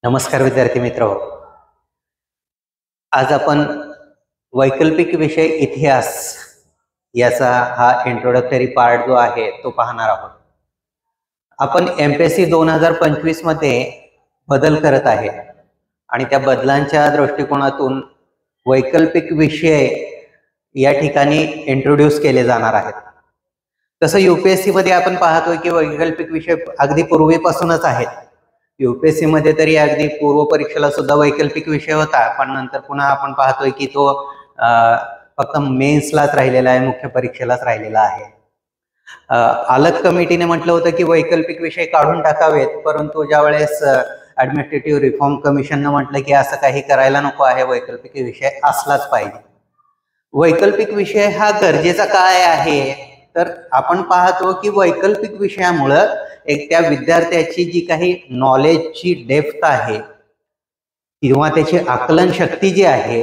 नमस्कार विद्यार्थी मित्र, आज आपण वैकल्पिक विषय इतिहास याचा हा इंट्रोडक्टरी पार्ट जो आहे तो पाहणार आहोत. आपण एमपीएससी 2025 मध्ये बदल करत आहे आणि त्या बदलांच्या दृष्टिकोनातून वैकल्पिक विषय या ठिकाणी इंट्रोड्यूस केले जाणार आहेत. तसं यूपीएससी मध्ये आपण पाहतोय की वैकल्पिक विषय अगदी पूर्वीपासूनच आहेत. यूपीएससी मध्ये तरी अगदी पूर्व परीक्षेला सुद्धा वैकल्पिक विषय होता, पण नंतर पुन्हा आपण पाहतोय की तो फक्त मेन्सलाच राहिलेला आहे, मुख्य परीक्षेलाच राहिलेला आहे. आलक कमिटीने म्हटलं होतं की वैकल्पिक विषय काढून टाकावेत, परंतु ज्यावेळेस ऍडमिनिस्ट्रेटिव्ह रिफॉर्म कमिशननं म्हटलं की असं काही करायला नको आहे, वैकल्पिक विषय असलाच पाहिजे. वैकल्पिक विषय हा गरजेचा काय आहे, तर आपण पाहतो की वैकल्पिक विषयामुळं एक त्या विद्यार्थ्याची जी काही नॉलेजची डेप्थ आहे किंवा त्याची आकलन शक्ती जी आहे,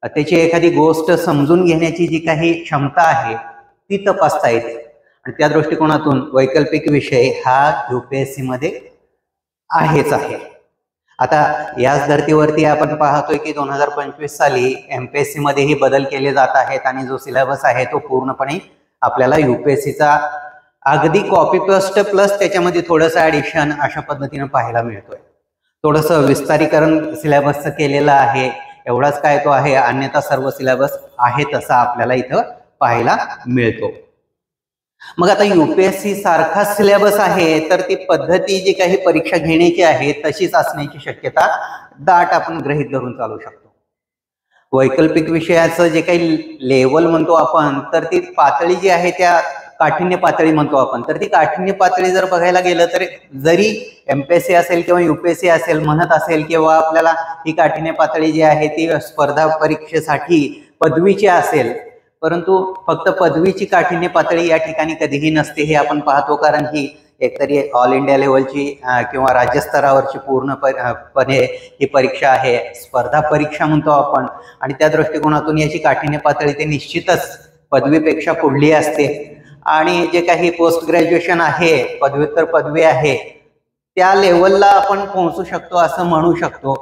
त्याची एखादी गोष्ट समजून घेण्याची जी काही क्षमता आहे ती तपासता येते. आणि त्या दृष्टिकोनातून वैकल्पिक विषय हा यूपीएससी मध्ये आहेच आहे. आता याच धर्तीवरती आपण पाहतोय की 2025 साली एमपीएससी मध्येही बदल केले जात आहेत आणि जो सिलेबस आहे तो पूर्णपणे आपल्याला यूपीएससीचा अगदी कॉपी पेस्ट प्लस त्याच्यामध्ये थोडंसं ऍडिशन अशा पद्धतीने पाहायला मिळतोय. थोडंसं विस्तारीकरण सिलेबसचं केलेलं आहे, एवढाच काय तो आहे, अन्यथा सर्व सिलेबस आहे तसा आपल्याला इथं पाहायला मिळतो. मग आता यूपीएससी सारखा सिलेबस आहे तर ती पद्धती जी काही परीक्षा घेण्याची आहे तशीच असण्याची शक्यता दाट आपण गृहीत धरून चालू शकतो. वैकल्पिक विषयाचं जे काही लेवल म्हणतो आपण, तर ती पातळी जी आहे त्या काठिण्य पातळी म्हणतो आपण, तर ती काठिण्य पातळी जर बघायला गेलं तर जरी एमपीएससी असेल किंवा यूपीएससी असेल म्हणत असेल किंवा आपल्याला ही काठिण्य पातळी जी आहे ती स्पर्धा परीक्षेसाठी पदवीची असेल, परंतु फक्त पदवीची काठिण्य पातळी या ठिकाणी कधीही नसते हे आपण पाहतो. कारण ही एकतरी ऑल इंडिया लेवलची किंवा राज्यस्तरावरची पूर्णपणे ही परीक्षा आहे, स्पर्धा परीक्षा म्हणतो आपण. आणि त्या दृष्टिकोनातून याची काठिण्य पातळी ते निश्चितच पदवीपेक्षा पुढली असते. आणि जे काही पोस्ट ग्रॅज्युएशन आहे, पदव्युत्तर पदवी आहे, त्या लेवलला आपण पोहोचू शकतो असं म्हणू शकतो.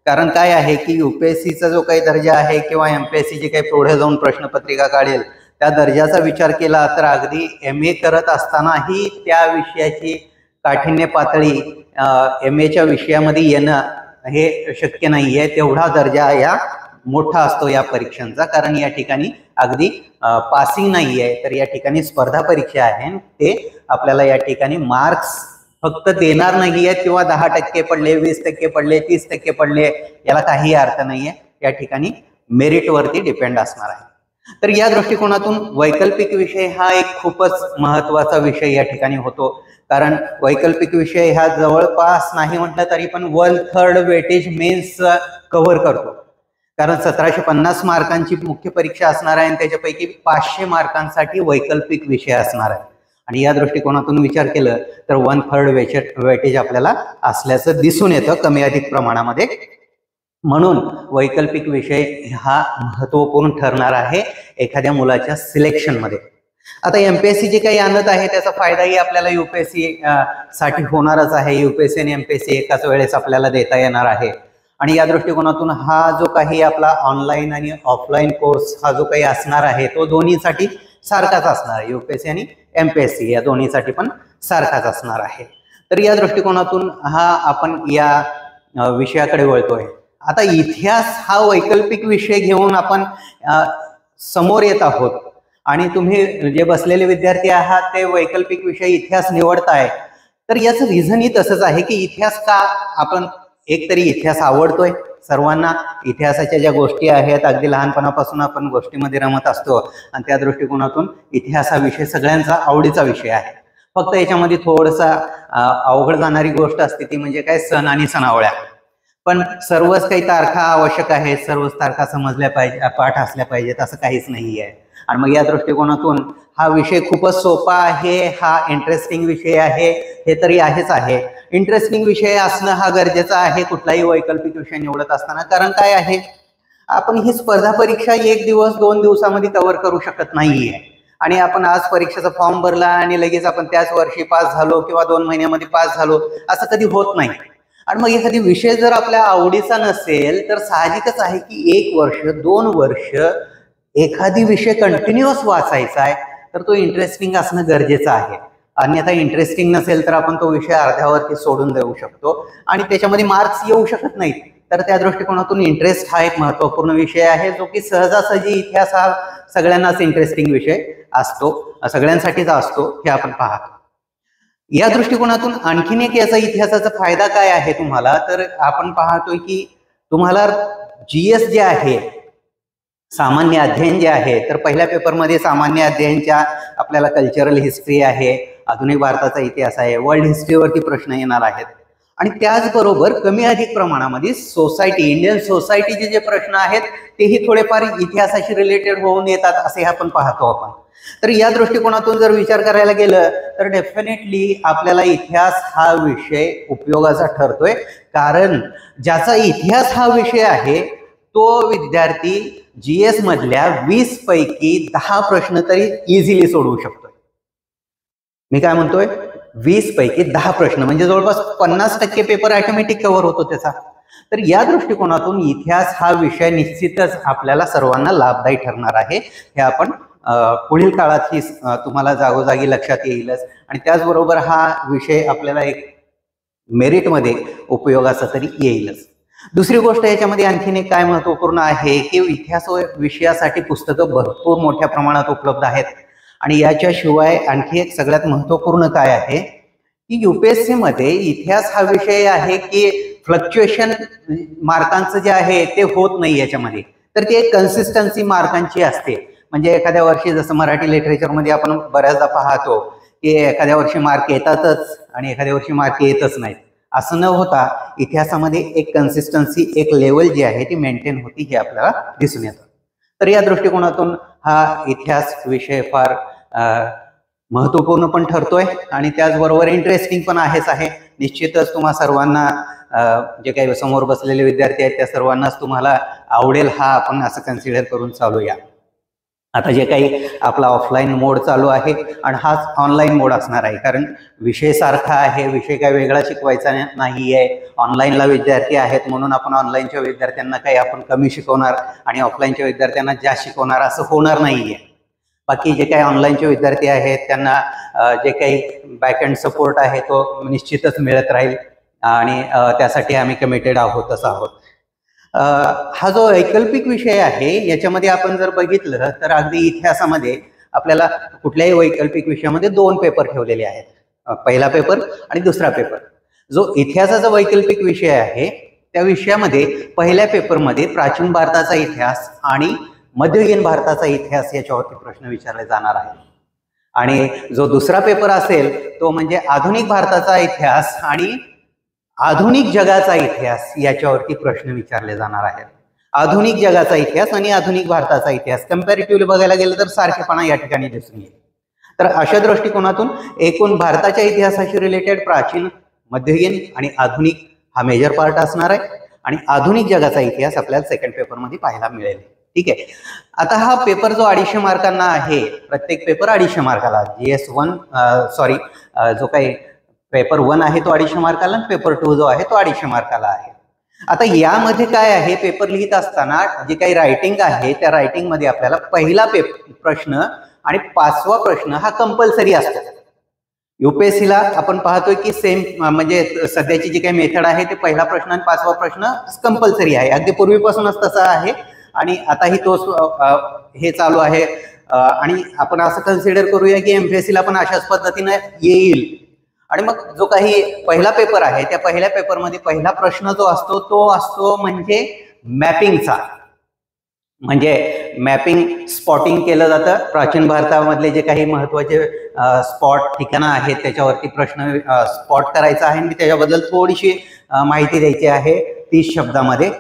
कारण काय आहे की यूपीएससीचा जो काही दर्जा आहे किंवा एमपीएससी जे काही पुढे जाऊन प्रश्नपत्रिका काढेल त्या दर्जाचा विचार केला तर अगदी MA करत असतानाही त्या विषयाची काठिण्य पातळी MAच्या विषयामध्ये येणं हे शक्य नाहीये. तेवढा दर्जा या मोठा असतो या परीक्षांचा. कारण या ठिकाणी अगदी पासिंग नाहीये, तर या ठिकाणी स्पर्धा परीक्षा आहे. ते आपल्याला या ठिकाणी मार्क्स फक्त देणार नाहीये किंवा 10% पडले, 20% पडले, 30% पडले, याला काही अर्थ नाहीये. या ठिकाणी मेरिट वरती डिपेंड असणार आहे. तर या दृष्टिकोनातून वैकल्पिक विषय हा एक खूपच महत्वाचा विषय या ठिकाणी होतो. कारण वैकल्पिक विषय हा जवळपास नाही म्हटलं तरी पण 1/3 वेटेज मेन्स कव्हर करतो. कारण 1750 मार्कांची मुख्य परीक्षा असणार आहे आणि त्याच्यापैकी 500 मार्कांसाठी वैकल्पिक विषय असणार आहे. आणि या दृष्टिकोनातून विचार केलं तर 1/3 वेटेज आपल्याला असल्याचं दिसून येतं कमी अधिक प्रमाणामध्ये. म्हणून वैकल्पिक विषय हा महत्वपूर्ण ठरणार आहे एखाद्या मुलाच्या सिलेक्शन मध्ये. आता एमपीएससी जे काही आणत आहे त्याचा फायदाही आपल्याला यूपीएससी साठी होणारच आहे. यूपीएससी आणि एमपीएससी एकाच वेळेस आपल्याला देता येणार आहे. आणि या दृष्टिकोनातून हा जो काही आपला ऑनलाईन आणि ऑफलाईन कोर्स हा जो काही असणार आहे तो दोन्हीसाठी सारखाच असणार आहे. यूपीएससी आणि एमपीएससी या दोन्हीसाठी पण सारखाच असणार आहे. तर या दृष्टिकोनातून हा आपण या विषयाकडे वळतोय. आता इतिहास हा वैकल्पिक विषय घेऊन आपण समोर येत आहोत आणि तुम्ही जे बसलेले विद्यार्थी आहात ते वैकल्पिक विषय इतिहास निवडताय. तर याचं रिझनही तसंच आहे की इतिहास का आपण एकतरी इतिहास आवडतोय. सर्वांना इतिहासाच्या ज्या गोष्टी आहेत अगदी लहानपणापासून आपण गोष्टीमध्ये रमत असतो आणि त्या दृष्टिकोनातून इतिहास हा विषय सगळ्यांचा आवडीचा विषय आहे. फक्त याच्यामध्ये थोडंसा अवघड जाणारी गोष्ट असते ती म्हणजे काय, सण आणि सणावळ्या. पण सर्वच काही तारखा आवश्यक आहेत, सर्वच तारखा समजल्या पाहिजे, पाठ असल्या पाहिजेत असं काहीच नाही आहे. आणि मग या दृष्टिकोनातून हा विषय खूपच सोपा आहे, हा इंटरेस्टिंग विषय आहे हे तरी आहेच आहे. इंटरेस्टिंग विषय असणं हा गरजेचा आहे कुठलाही वैकल्पिक विषय निवडत असताना. कारण काय आहे, आपण ही स्पर्धा परीक्षा 1 दिवस 2 दिवसामध्ये कव्हर करू शकत नाहीये. आणि आपण आज परीक्षेचा फॉर्म भरला आणि लगेच आपण त्याच वर्षी पास झालो किंवा 2 महिन्यामध्ये पास झालो असं कधी होत नाही. आणि मग एखादी विषय जर आपल्या आवडीचा नसेल तर साहजिकच आहे की 1 वर्ष 2 वर्ष एखादी विषय कंटिन्युअस वाचायचा आहे तर तो इंटरेस्टिंग असणं गरजेचं आहे. अन्यथा इंटरेस्टिंग नसेल तर आपण तो विषय अर्ध्यावरती सोडून देऊ शकतो आणि त्याच्यामध्ये मार्क्स येऊ शकत नाहीत. तर त्या दृष्टिकोनातून इंटरेस्ट हा एक महत्त्वपूर्ण विषय आहे, जो की सहजासहजी इतिहास हा सगळ्यांनाच इंटरेस्टिंग विषय असतो, सगळ्यांसाठीच असतो हे आपण पाहतो. या दृष्टिकोनातून आणखीन एक याचा इतिहासाचा फायदा काय आहे तुम्हाला, तर आपण पाहतोय की तुम्हाला GS जे आहे, सामान्य अध्ययन जे आहे, तर पहिल्या पेपरमध्ये सामान्य अध्ययनच्या आपल्याला कल्चरल हिस्ट्री आहे, आधुनिक भारताचा इतिहास आहे, वर्ल्ड हिस्ट्रीवरती प्रश्न येणार आहेत आणि त्याचबरोबर कमी अधिक प्रमाणामध्ये सोसायटी, इंडियन सोसायटीचे जे प्रश्न आहेत तेही थोडेफार इतिहासाशी रिलेटेड होऊन येतात असे आपण पाहतो आपण. तर या दृष्टिकोनातून जर विचार करायला गेलं तर डेफिनेटली आपल्याला इतिहास हा विषय उपयोगाचा ठरतोय, कारण ज्याचा इतिहास हा विषय आहे तो विद्यार्थी GS मधल्या 20 पैकी 10 प्रश्न तरी इझिली सोडवू शकतोय. मी काय म्हणतोय, 20 पैकी 10 प्रश्न म्हणजे जवळपास 50% पेपर ऑटोमॅटिक कव्हर होतो त्याचा. तर या दृष्टिकोनातून इतिहास हा विषय निश्चितच आपल्याला सर्वांना लाभदायी ठरणार आहे. हे आपण पुढील काळात तुम्हाला जागोजागी लक्षात येईलच आणि त्याचबरोबर हा विषय आपल्याला एक मेरिटमध्ये उपयोगाचा तरी येईलच. दुसरी गोष्ट याच्यामध्ये आणखीन एक काय महत्त्वपूर्ण आहे की इतिहास विषयासाठी पुस्तकं भरपूर मोठ्या प्रमाणात उपलब्ध आहेत आणि याच्याशिवाय आणखी एक सगळ्यात महत्त्वपूर्ण काय आहे की UPSC मध्ये इतिहास हा विषय आहे की फ्लक्च्युएशन मार्कांचं जे आहे ते होत नाही याच्यामध्ये, तर ती एक कन्सिस्टन्सी मार्कांची असते. म्हणजे एखाद्या वर्षी जसं मराठी लिटरेचरमध्ये आपण बऱ्याचदा पाहतो की एखाद्या वर्षी मार्क येतातच आणि एखाद्या वर्षी मार्क येतच नाहीत, असं न होता इतिहासामध्ये एक कन्सिस्टन्सी, एक लेवल जी आहे ती मेंटेन होती हे आपल्याला दिसून येतं. तर या दृष्टिकोनातून हा इतिहास विषय फार महत्त्वपूर्ण पण ठरतोय आणि त्याचबरोबर इंटरेस्टिंग पण आहेच आहे. निश्चितच तुम्हा सर्वांना जे काही समोर बसलेले विद्यार्थी आहेत त्या सर्वांनाच तुम्हाला आवडेल हा आपण असं कन्सिडर करून चालूया. आता जे काही आपला ऑफलाईन मोड चालू आहे आणि हाच ऑनलाईन मोड असणार आहे, कारण विषय सारखा आहे, विषय काही वेगळा शिकवायचा नाही आहे. ऑनलाईनला विद्यार्थी आहेत म्हणून आपण ऑनलाईनच्या विद्यार्थ्यांना काही आपण कमी शिकवणार आणि ऑफलाईनच्या विद्यार्थ्यांना जास्त शिकवणार असं होणार नाहीये. बाकी जे काही ऑनलाईनचे विद्यार्थी आहेत त्यांना जे काही बॅकएंड सपोर्ट आहे तो निश्चितच मिळत राहील आणि त्यासाठी आम्ही कमिटेड आहोतच आहोत. हा जो वैकल्पिक विषय आहे याच्यामध्ये आपण जर बघितलं तर अगदी इतिहासामध्ये आपल्याला कुठल्याही वैकल्पिक विषयामध्ये 2 पेपर ठेवलेले आहेत, पहिला पेपर आणि दुसरा पेपर. जो इतिहासाचा वैकल्पिक विषय आहे त्या विषयामध्ये पहिल्या पेपरमध्ये प्राचीन भारताचा इतिहास आणि मध्ययुगीन भारताचा इतिहास याच्यावरती प्रश्न विचारले जाणार आहेत आणि जो दुसरा पेपर असेल तो म्हणजे आधुनिक भारताचा इतिहास आणि आधुनिक जगाचा इतिहास याच्यावरती प्रश्न विचारले जाणार आहेत. आधुनिक जगाचा इतिहास आणि आधुनिक भारताचा इतिहास कंपॅरेटिव्हली बघायला गेलं तर सारखेपणा या ठिकाणी दिसून येईल. तर अशा दृष्टिकोनातून एकूण भारताच्या इतिहासाशी रिलेटेड प्राचीन, मध्ययुगीन आणि आधुनिक हा मेजर पार्ट असणार आहे आणि आधुनिक जगाचा इतिहास आपल्याला सेकंड पेपरमध्ये पाहायला मिळेल. ठीक आहे. आता हा पेपर जो 250 मार्कांना आहे, प्रत्येक पेपर 250 मार्काला, जो काही पेपर 1 आहे तो 250 मार्काला, पेपर 2 जो आहे तो 250 मार्काला आहे. आता यामध्ये काय आहे, पेपर लिहित असताना जे काही रायटिंग आहे त्या रायटिंग मध्ये आपल्याला पहिला प्रश्न आणि 5वा प्रश्न हा कंपल्सरी असतो. UPSCला आपण पाहतोय की सेम म्हणजे सध्याची जी काही मेथड आहे ते पहिला प्रश्न आणि 5वा प्रश्न कंपल्सरी आहे. अगदी पूर्वीपासूनच तसा आहे आणि आताही तोच हे चालू आहे आणि आपण असं कन्सिडर करूया की MPSCला पण अशाच पद्धतीने येईल. आणि मग जो काही पहिला पेपर आहे त्या पहिल्या पेपरमध्ये पहिला प्रश्न जो असतो तो असतो म्हणजे मॅपिंगचा, म्हणजे मॅपिंग स्पॉटिंग केलं जातं. प्राचीन भारतामधले जे काही महत्वाचे स्पॉट ठिकाणं आहेत त्याच्यावरती प्रश्न स्पॉट करायचा आहे आणि त्याच्याबद्दल थोडीशी माहिती द्यायची आहे 30 शब्दामध्ये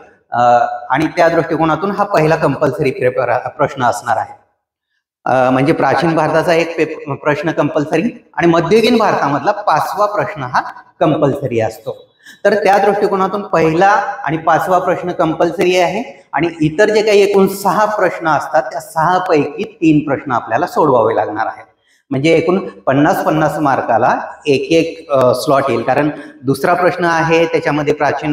आणि त्या दृष्टिकोनातून हा पहिला कंपल्सरी प्रश्न असणार आहे. म्हणजे प्राचीन भारताचा एक प्रश्न कंपल्सरी आणि मध्ययुगीन भारतामधला 5वा प्रश्न हा कंपल्सरी असतो. तर त्या दृष्टिकोनातून पहिला आणि 5वा प्रश्न कंपल्सरी आहे आणि इतर जे काही एकूण 6 प्रश्न असतात त्या 6 पैकी 3 प्रश्न आपल्याला सोडवावे लागणार आहेत. म्हणजे एकूण 50-50 मार्काला एक एक स्लॉट येईल. कारण दुसरा प्रश्न आहे त्याच्यामध्ये प्राचीन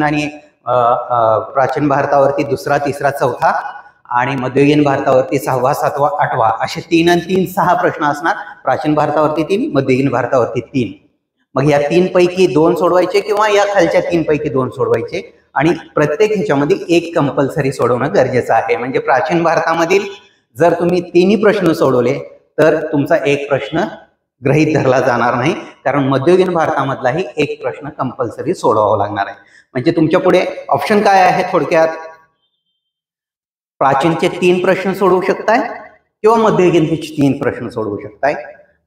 भारतावरती दुसरा, तिसरा, चौथा आणि मध्ययुगीन भारतावरती 6वा, 7वा, 8वा असे 3 आणि 3 6 प्रश्न असणार. प्राचीन भारतावरती 3, मध्ययुगीन भारतावरती 3. मग या 3 पैकी 2 सोडवायचे किंवा या खालच्या 3 पैकी 2 सोडवायचे आणि प्रत्येक ह्याच्यामध्ये एक कंपल्सरी सोडवणं गरजेचं आहे. म्हणजे प्राचीन भारतामधील जर तुम्ही 3ही प्रश्न सोडवले तर तुमचा एक प्रश्न गृहीत धरला जाणार नाही, कारण मध्ययुगीन भारतामधलाही एक प्रश्न कंपल्सरी सोडवावा लागणार आहे. म्हणजे तुमच्या पुढे ऑप्शन काय आहे? थोडक्यात प्राचीनचे 3 प्रश्न सोडवू शकताय किंवा मध्ययुगीनचे 3 प्रश्न सोडवू शकताय,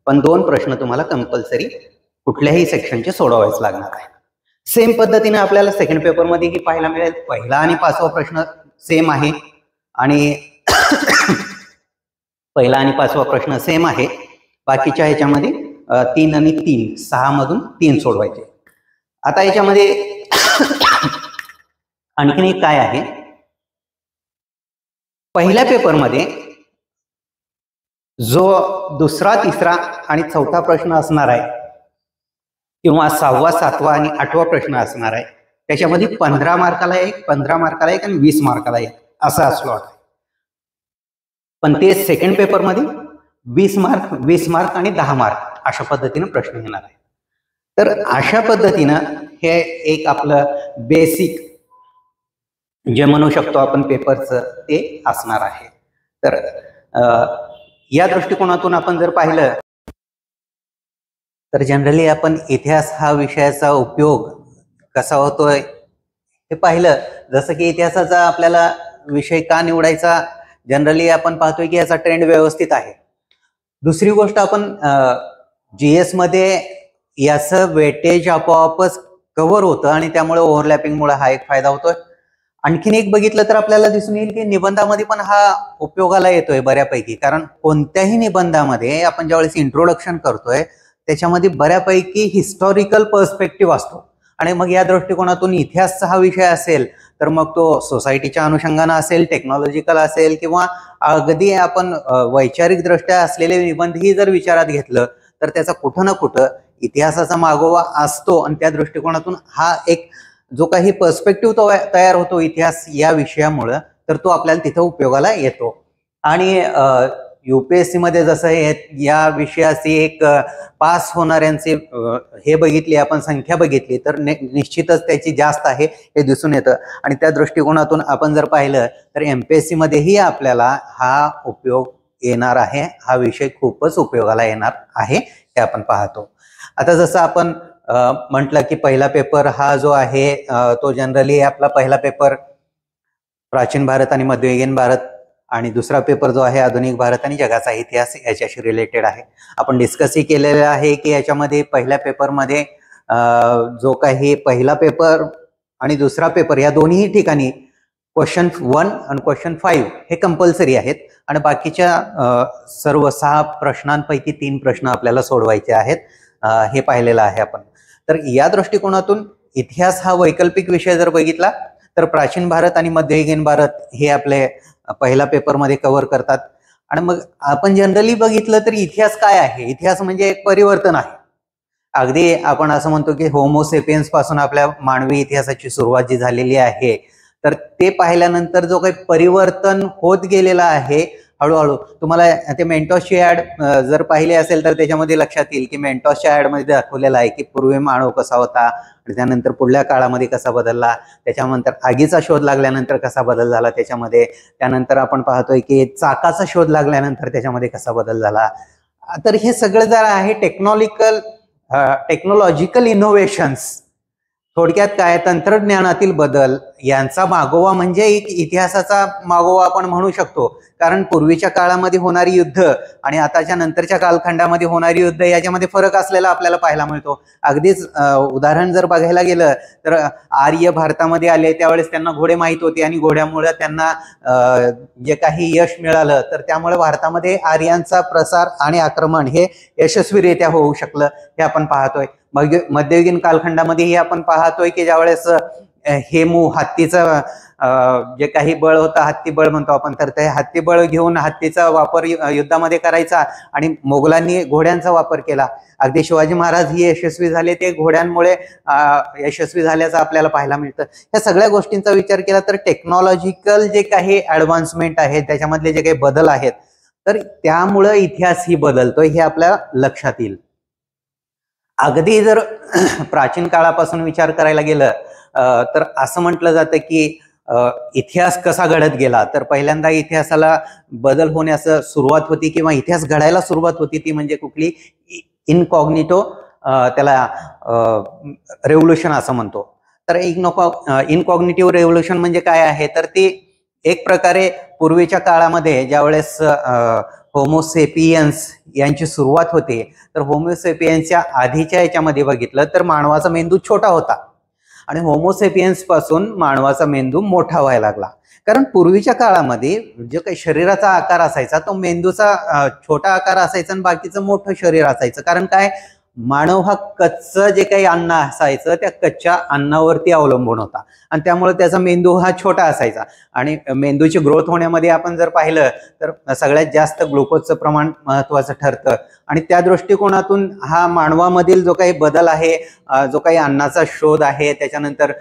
पण 2 प्रश्न तुम्हाला कंपल्सरी कुठल्याही सेक्शनचे सोडवायच लागणार आहे. सेम पद्धतीने आपल्याला सेकंड पेपर मध्ये ही पाहायला मिळेल. पहिला आणि 5वा प्रश्न सेम आहे आणि पहिला आणि 5वा प्रश्न सेम आहे. बाकीच्या ह्याच्यामध्ये 3 आणि 3 6 मधून 3 सोडवायचे. आता याच्यामध्ये आणखीन एक काय आहे, पहिल्या पेपरमध्ये जो दुसरा, तिसरा आणि चौथा प्रश्न असणार आहे किंवा 6वा, 7वा आणि 8वा प्रश्न असणार आहे, त्याच्यामध्ये 15 मार्काला एक, 15 मार्काला एक आणि 20 मार्काला एक असा स्लॉट आहे. पण ते सेकंड पेपरमध्ये 20 मार्क, 20 मार्क आणि 10 मार्क अशा पद्धतीने प्रश्न येणार आहे. तर अशा पद्धतीनं हे एक आपलं बेसिक जे म्हणू शकतो आपण पेपरचं ते असणार आहे. तर या दृष्टिकोनातून आपण जर पाहिलं तर जनरली आपण इतिहास हा विषयाचा उपयोग कसा होतोय हे पाहिलं. जसं की इतिहासाचा आपल्याला विषय का निवडायचा, जनरली आपण पाहतोय की याचा ट्रेंड व्यवस्थित आहे. दुसरी गोष्ट आपण GS मध्ये याचं वेटेज आपोआपच कव्हर होतं आणि त्यामुळे ओव्हरलॅपिंगमुळे हा एक फायदा होतोय. आणखीन एक बघितलं तर आपल्याला दिसून येईल की निबंधामध्ये पण हा उपयोगाला येतोय बऱ्यापैकी. कारण कोणत्याही निबंधामध्ये आपण ज्यावेळेस इंट्रोडक्शन करतोय त्याच्यामध्ये बऱ्यापैकी हिस्टॉरिकल पर्स्पेक्टिव्ह असतो आणि मग या दृष्टिकोनातून इतिहासचा हा विषय असेल तर मग तो सोसायटीच्या अनुषंगाने असेल, टेक्नॉलॉजिकल असेल किंवा अगदी आपण वैचारिक दृष्ट्या असलेले निबंधही जर विचारात घेतलं तर त्याचा कुठं ना कुठं इतिहासाचा मागोवा असतो आणि त्या दृष्टिकोनातून हा एक जो काही पर्स्पेक्टिव्ह तयार होतो इतिहास या विषयामुळं, तर तो आपल्याला तिथं उपयोगाला येतो. आणि UPSC मध्ये जसं या विषयाची एक पास होणाऱ्यांचे हे बघितली आपण, संख्या बघितली तर निश्चितच त्याची जास्त आहे हे दिसून येतं. आणि त्या दृष्टिकोनातून आपण जर पाहिलं तर MPSC मध्येही आपल्याला हा उपयोग येणार आहे. हा विषय खूपच उपयोगाला येणार आहे हे आपण पाहतो. आता जसं आपण म्हटलं की पहिला पेपर हा जो आहे तो जनरली आपला पहिला पेपर प्राचीन भारत आणि मध्ययुगीन भारत आणि दुसरा पेपर जो आहे आधुनिक भारत आणि जगाचा इतिहास याच्याशी रिलेटेड आहे. आपण डिस्कसही केलेलं आहे की याच्यामध्ये पहिल्या पेपरमध्ये जो काही पहिला पेपर आणि दुसरा पेपर या दोन्ही ठिकाणी क्वेश्चन 1 आणि क्वेश्चन 5 हे कंपल्सरी आहेत आणि बाकीच्या सर्व 6 प्रश्नांपैकी 3 प्रश्न आपल्याला सोडवायचे आहेत हे पाहिलेलं आहे आपण. तर या दृष्टिकोनातून इतिहास हा वैकल्पिक विषय जर बघितला तर प्राचीन भारत आणि मध्ययुगीन भारत हे आपले पहिला पेपरमध्ये कव्हर करतात. आणि मग आपण जनरली बघितलं तर इतिहास काय आहे, इतिहास म्हणजे एक परिवर्तन आहे. अगदी आपण असं म्हणतो की होमोसेपियन्स पासून आपल्या मानवी इतिहासाची सुरुवात जी झालेली आहे तर ते पाहिल्यानंतर जो काही परिवर्तन होत गेलेला आहे हळूहळू. तुम्हाला ते मेंटॉसची ऍड जर पाहिली असेल तर त्याच्यामध्ये लक्षात येईल की मेंटॉसच्या ऍड मध्ये दाखवलेला आहे की पूर्वी मानव कसा होता आणि त्यानंतर पुढल्या काळामध्ये कसा बदलला, त्याच्यानंतर आगीचा शोध लागल्यानंतर कसा बदल झाला त्याच्यामध्ये, त्यानंतर आपण पाहतोय की चाकाचा शोध लागल्यानंतर त्याच्यामध्ये कसा बदल झाला. तर हे सगळं जर आहे टेक्नॉलॉजिकल इनोव्हेशन्स, थोडक्यात काय तंत्रज्ञानातील बदल यांचा मागोवा म्हणजे एक इतिहासाचा मागोवा आपण म्हणू शकतो. कारण पूर्वीच्या काळामध्ये होणारी युद्ध आणि आताच्या नंतरच्या कालखंडामध्ये होणारी युद्ध याच्यामध्ये फरक असलेला आपल्याला पाहायला मिळतो. अगदीच उदाहरण जर बघायला गेलं तर आर्य भारतामध्ये आले त्यावेळेस त्यांना घोडे माहित होते आणि घोड्यामुळे त्यांना जे काही यश मिळालं तर त्यामुळे भारतामध्ये आर्यांचा प्रसार आणि आक्रमण हे यशस्वीरित्या होऊ शकलं हे आपण पाहतोय. मध्ययुगीन कालखंडामध्येही आपण पाहतोय की ज्यावेळेस हेमू हत्तीचा जे काही बळ होतं हत्तीबळ म्हणतो आपण, तर ते हत्तीबळ घेऊन हत्तीचा वापर युद्धामध्ये करायचा आणि मोगलांनी घोड्यांचा वापर केला. अगदी शिवाजी महाराज ही यशस्वी झाले ते घोड्यांमुळे यशस्वी झाल्याचं आपल्याला पाहायला मिळतं. या सगळ्या गोष्टींचा विचार केला तर टेक्नॉलॉजिकल जे काही ऍडव्हान्समेंट आहेत त्याच्यामधले जे काही बदल आहेत तर त्यामुळं इतिहास ही बदलतोय हे आपल्या लक्षात येईल. अगदी जर प्राचीन काळापासून विचार करायला गेलं तर असं म्हटलं जातं की इतिहास कसा घडत गेला, तर पहिल्यांदा इतिहासाला बदल होण्यास सुरुवात होती किंवा इतिहास घडायला सुरुवात होती ती म्हणजे कुठली, इनकॉग्निटो, त्याला रेव्होल्युशन असं म्हणतो. तर इनकॉग्निटिव्ह रेव्होल्युशन म्हणजे काय आहे, तर ती एक प्रकारे पूर्वीच्या काळामध्ये ज्यावेळेस होमोसेपियन्स यांची सुरुवात होते तर होमोसेपियन्सच्या आधीच्या याच्यामध्ये बघितलं तर मानवाचा मेंदू छोटा होता आणि होमोसेपियन्स पासून मानवाचा मेंदू मोठा व्हायला लागला. कारण पूर्वीच्या काळामध्ये जो काही शरीराचा आकार असायचा तो मेंदूचा छोटा आकार असायचा आणि बाकीचं मोठं शरीर असायचं. कारण काय, मानव हा कच्चं जे काही अन्न असायचं त्या कच्च्या अन्नावरती अवलंबून होता आणि त्यामुळे त्याचा मेंदू हा छोटा असायचा. आणि मेंदूची ग्रोथ होण्यामध्ये आपण जर पाहिलं तर सगळ्यात जास्त ग्लुकोजचं प्रमाण महत्वाचं ठरतं आणि त्या दृष्टिकोनातून हा मानवामधील जो काही बदल आहे, जो काही अन्नाचा शोध आहे, त्याच्यानंतर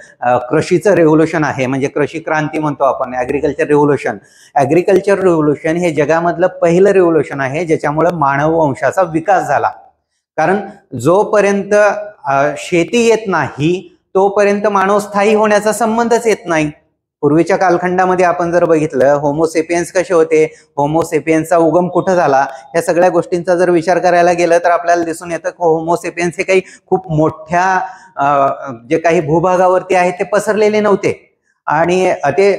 कृषीचं रेव्होल्युशन आहे म्हणजे कृषी क्रांती म्हणतो आपण, ॲग्रिकल्चर रेव्होल्युशन. ॲग्रिकल्चर रेव्होल्युशन हे जगामधलं पहिलं रेव्होल्युशन आहे ज्याच्यामुळे मानव वंशाचा विकास झाला. कारण जोपर्यंत शेती येत नाही तोपर्यंत मानव स्थायी होण्याचा संबंधच येत नाही. पूर्वीच्या कालखंडामध्ये आपण जर बघितलं होमोसेपियन्स कसे होते, होमोसेपियन्सचा उगम कुठं झाला, या सगळ्या गोष्टींचा जर विचार करायला गेलं तर आपल्याला दिसून येतं की होमोसेपियन्स हे काही खूप मोठ्या जे काही भूभागावरती आहे ते पसरलेले नव्हते आणि ते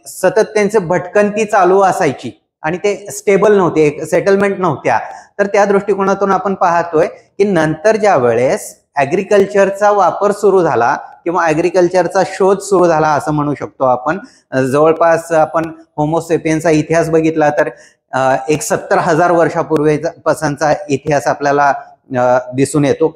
सतत त्यांचे भटकंती चालू असायची आणि ते स्टेबल नव्हते, सेटलमेंट नव्हत्या. तर त्या दृष्टिकोनातून आपण पाहतोय की नंतर ज्या वेळेस ॲग्रिकल्चरचा वापर सुरू झाला किंवा ॲग्रिकल्चरचा शोध सुरू झाला असं म्हणू शकतो आपण. जवळपास आपण होमोसेपियन्सचा इतिहास बघितला तर एक 70,000 वर्षापूर्वीपासूनचा इतिहास आपल्याला दिसून येतो.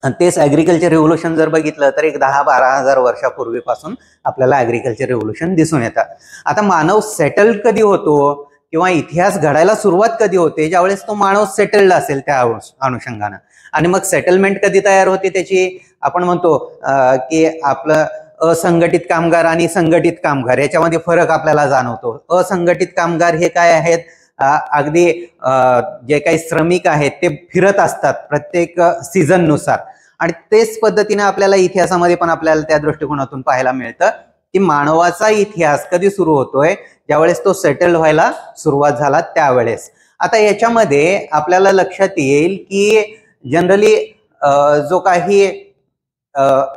आणि तेच ॲग्रिकल्चर रेव्होल्युशन जर बघितलं तर एक 10-12,000 वर्षापूर्वीपासून आपल्याला ॲग्रिकल्चर रेव्होल्युशन दिसून येतात. आता मानव सेटल कधी होतो किंवा इतिहास घडायला सुरुवात कधी होते, ज्यावेळेस तो मानव सेटल्ड असेल त्या अनुषंगानं. आणि मग सेटलमेंट कधी तयार होते त्याची आपण म्हणतो की आपलं असंघटित कामगार आणि संघटित कामगार याच्यामध्ये फरक आपल्याला जाणवतो. असंघटित कामगार हे काय आहेत, अगदी जे काही श्रमिक आहेत ते फिरत असतात प्रत्येक सीझन नुसार आणि तेच पद्धतीने आपल्याला इतिहासामध्ये पण आपल्याला त्या दृष्टिकोनातून पाहायला मिळतं की मानवाचा इतिहास कधी सुरू होतोय, ज्यावेळेस तो सेटल व्हायला सुरुवात झाला त्यावेळेस. आता याच्यामध्ये आपल्याला लक्षात येईल की जनरली जो काही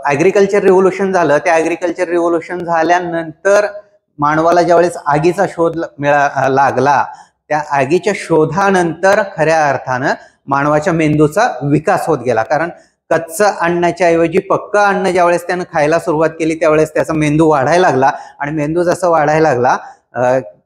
ॲग्रिकल्चर रिव्होल्युशन झालं त्या ॲग्रिकल्चर रिव्होल्युशन झाल्यानंतर मानवाला ज्यावेळेस आगीचा शोध लागला त्या आगीच्या शोधानंतर खऱ्या अर्थानं मानवाच्या मेंदूचा विकास होत गेला. कारण कच्चं अन्नाच्या ऐवजी पक्क अन्न ज्यावेळेस त्यानं खायला सुरुवात केली त्यावेळेस त्याचा मेंदू वाढायला लागला आणि मेंदू जसा वाढायला लागला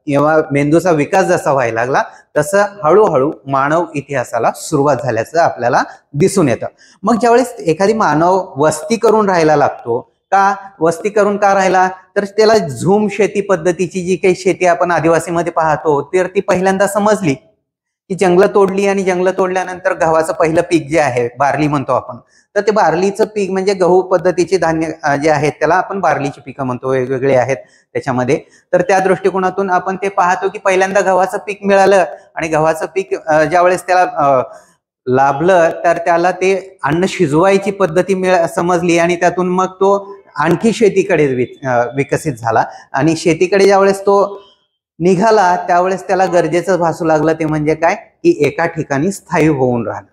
किंवा मेंदूचा विकास जसा व्हायला लागला तसं हळूहळू मानव इतिहासाला सुरुवात झाल्याचं आपल्याला दिसून येतं. मग ज्यावेळेस एखादी मानव वस्ती करून राहायला लागतो, का वस्ती करून का राहिला, तर त्याला झूम शेती पद्धतीची जी काही शेती आपण आदिवासीमध्ये पाहतो तर ती पहिल्यांदा समजली की जंगलं तोडली आणि जंगलं तोडल्यानंतर गव्हाचं पहिलं पीक जे आहे बार्ली म्हणतो आपण, तर ते बार्लीचं पीक म्हणजे गहू पद्धतीचे धान्य जे आहेत त्याला आपण बार्लीची पिकं म्हणतो, वेगवेगळे आहेत त्याच्यामध्ये. तर त्या दृष्टिकोनातून आपण ते पाहतो की पहिल्यांदा गव्हाचं पीक मिळालं आणि गव्हाचं पीक ज्यावेळेस त्याला लाभलं तर त्याला ते अन्न शिजवायची पद्धती समजली आणि त्यातून मग तो आणखी शेतीकडे विकसित झाला आणि शेतीकडे ज्यावेळेस तो निघाला त्यावेळेस त्याला गरजेचं भासू लागलं ते म्हणजे काय की एका ठिकाणी स्थायी होऊन राहणं.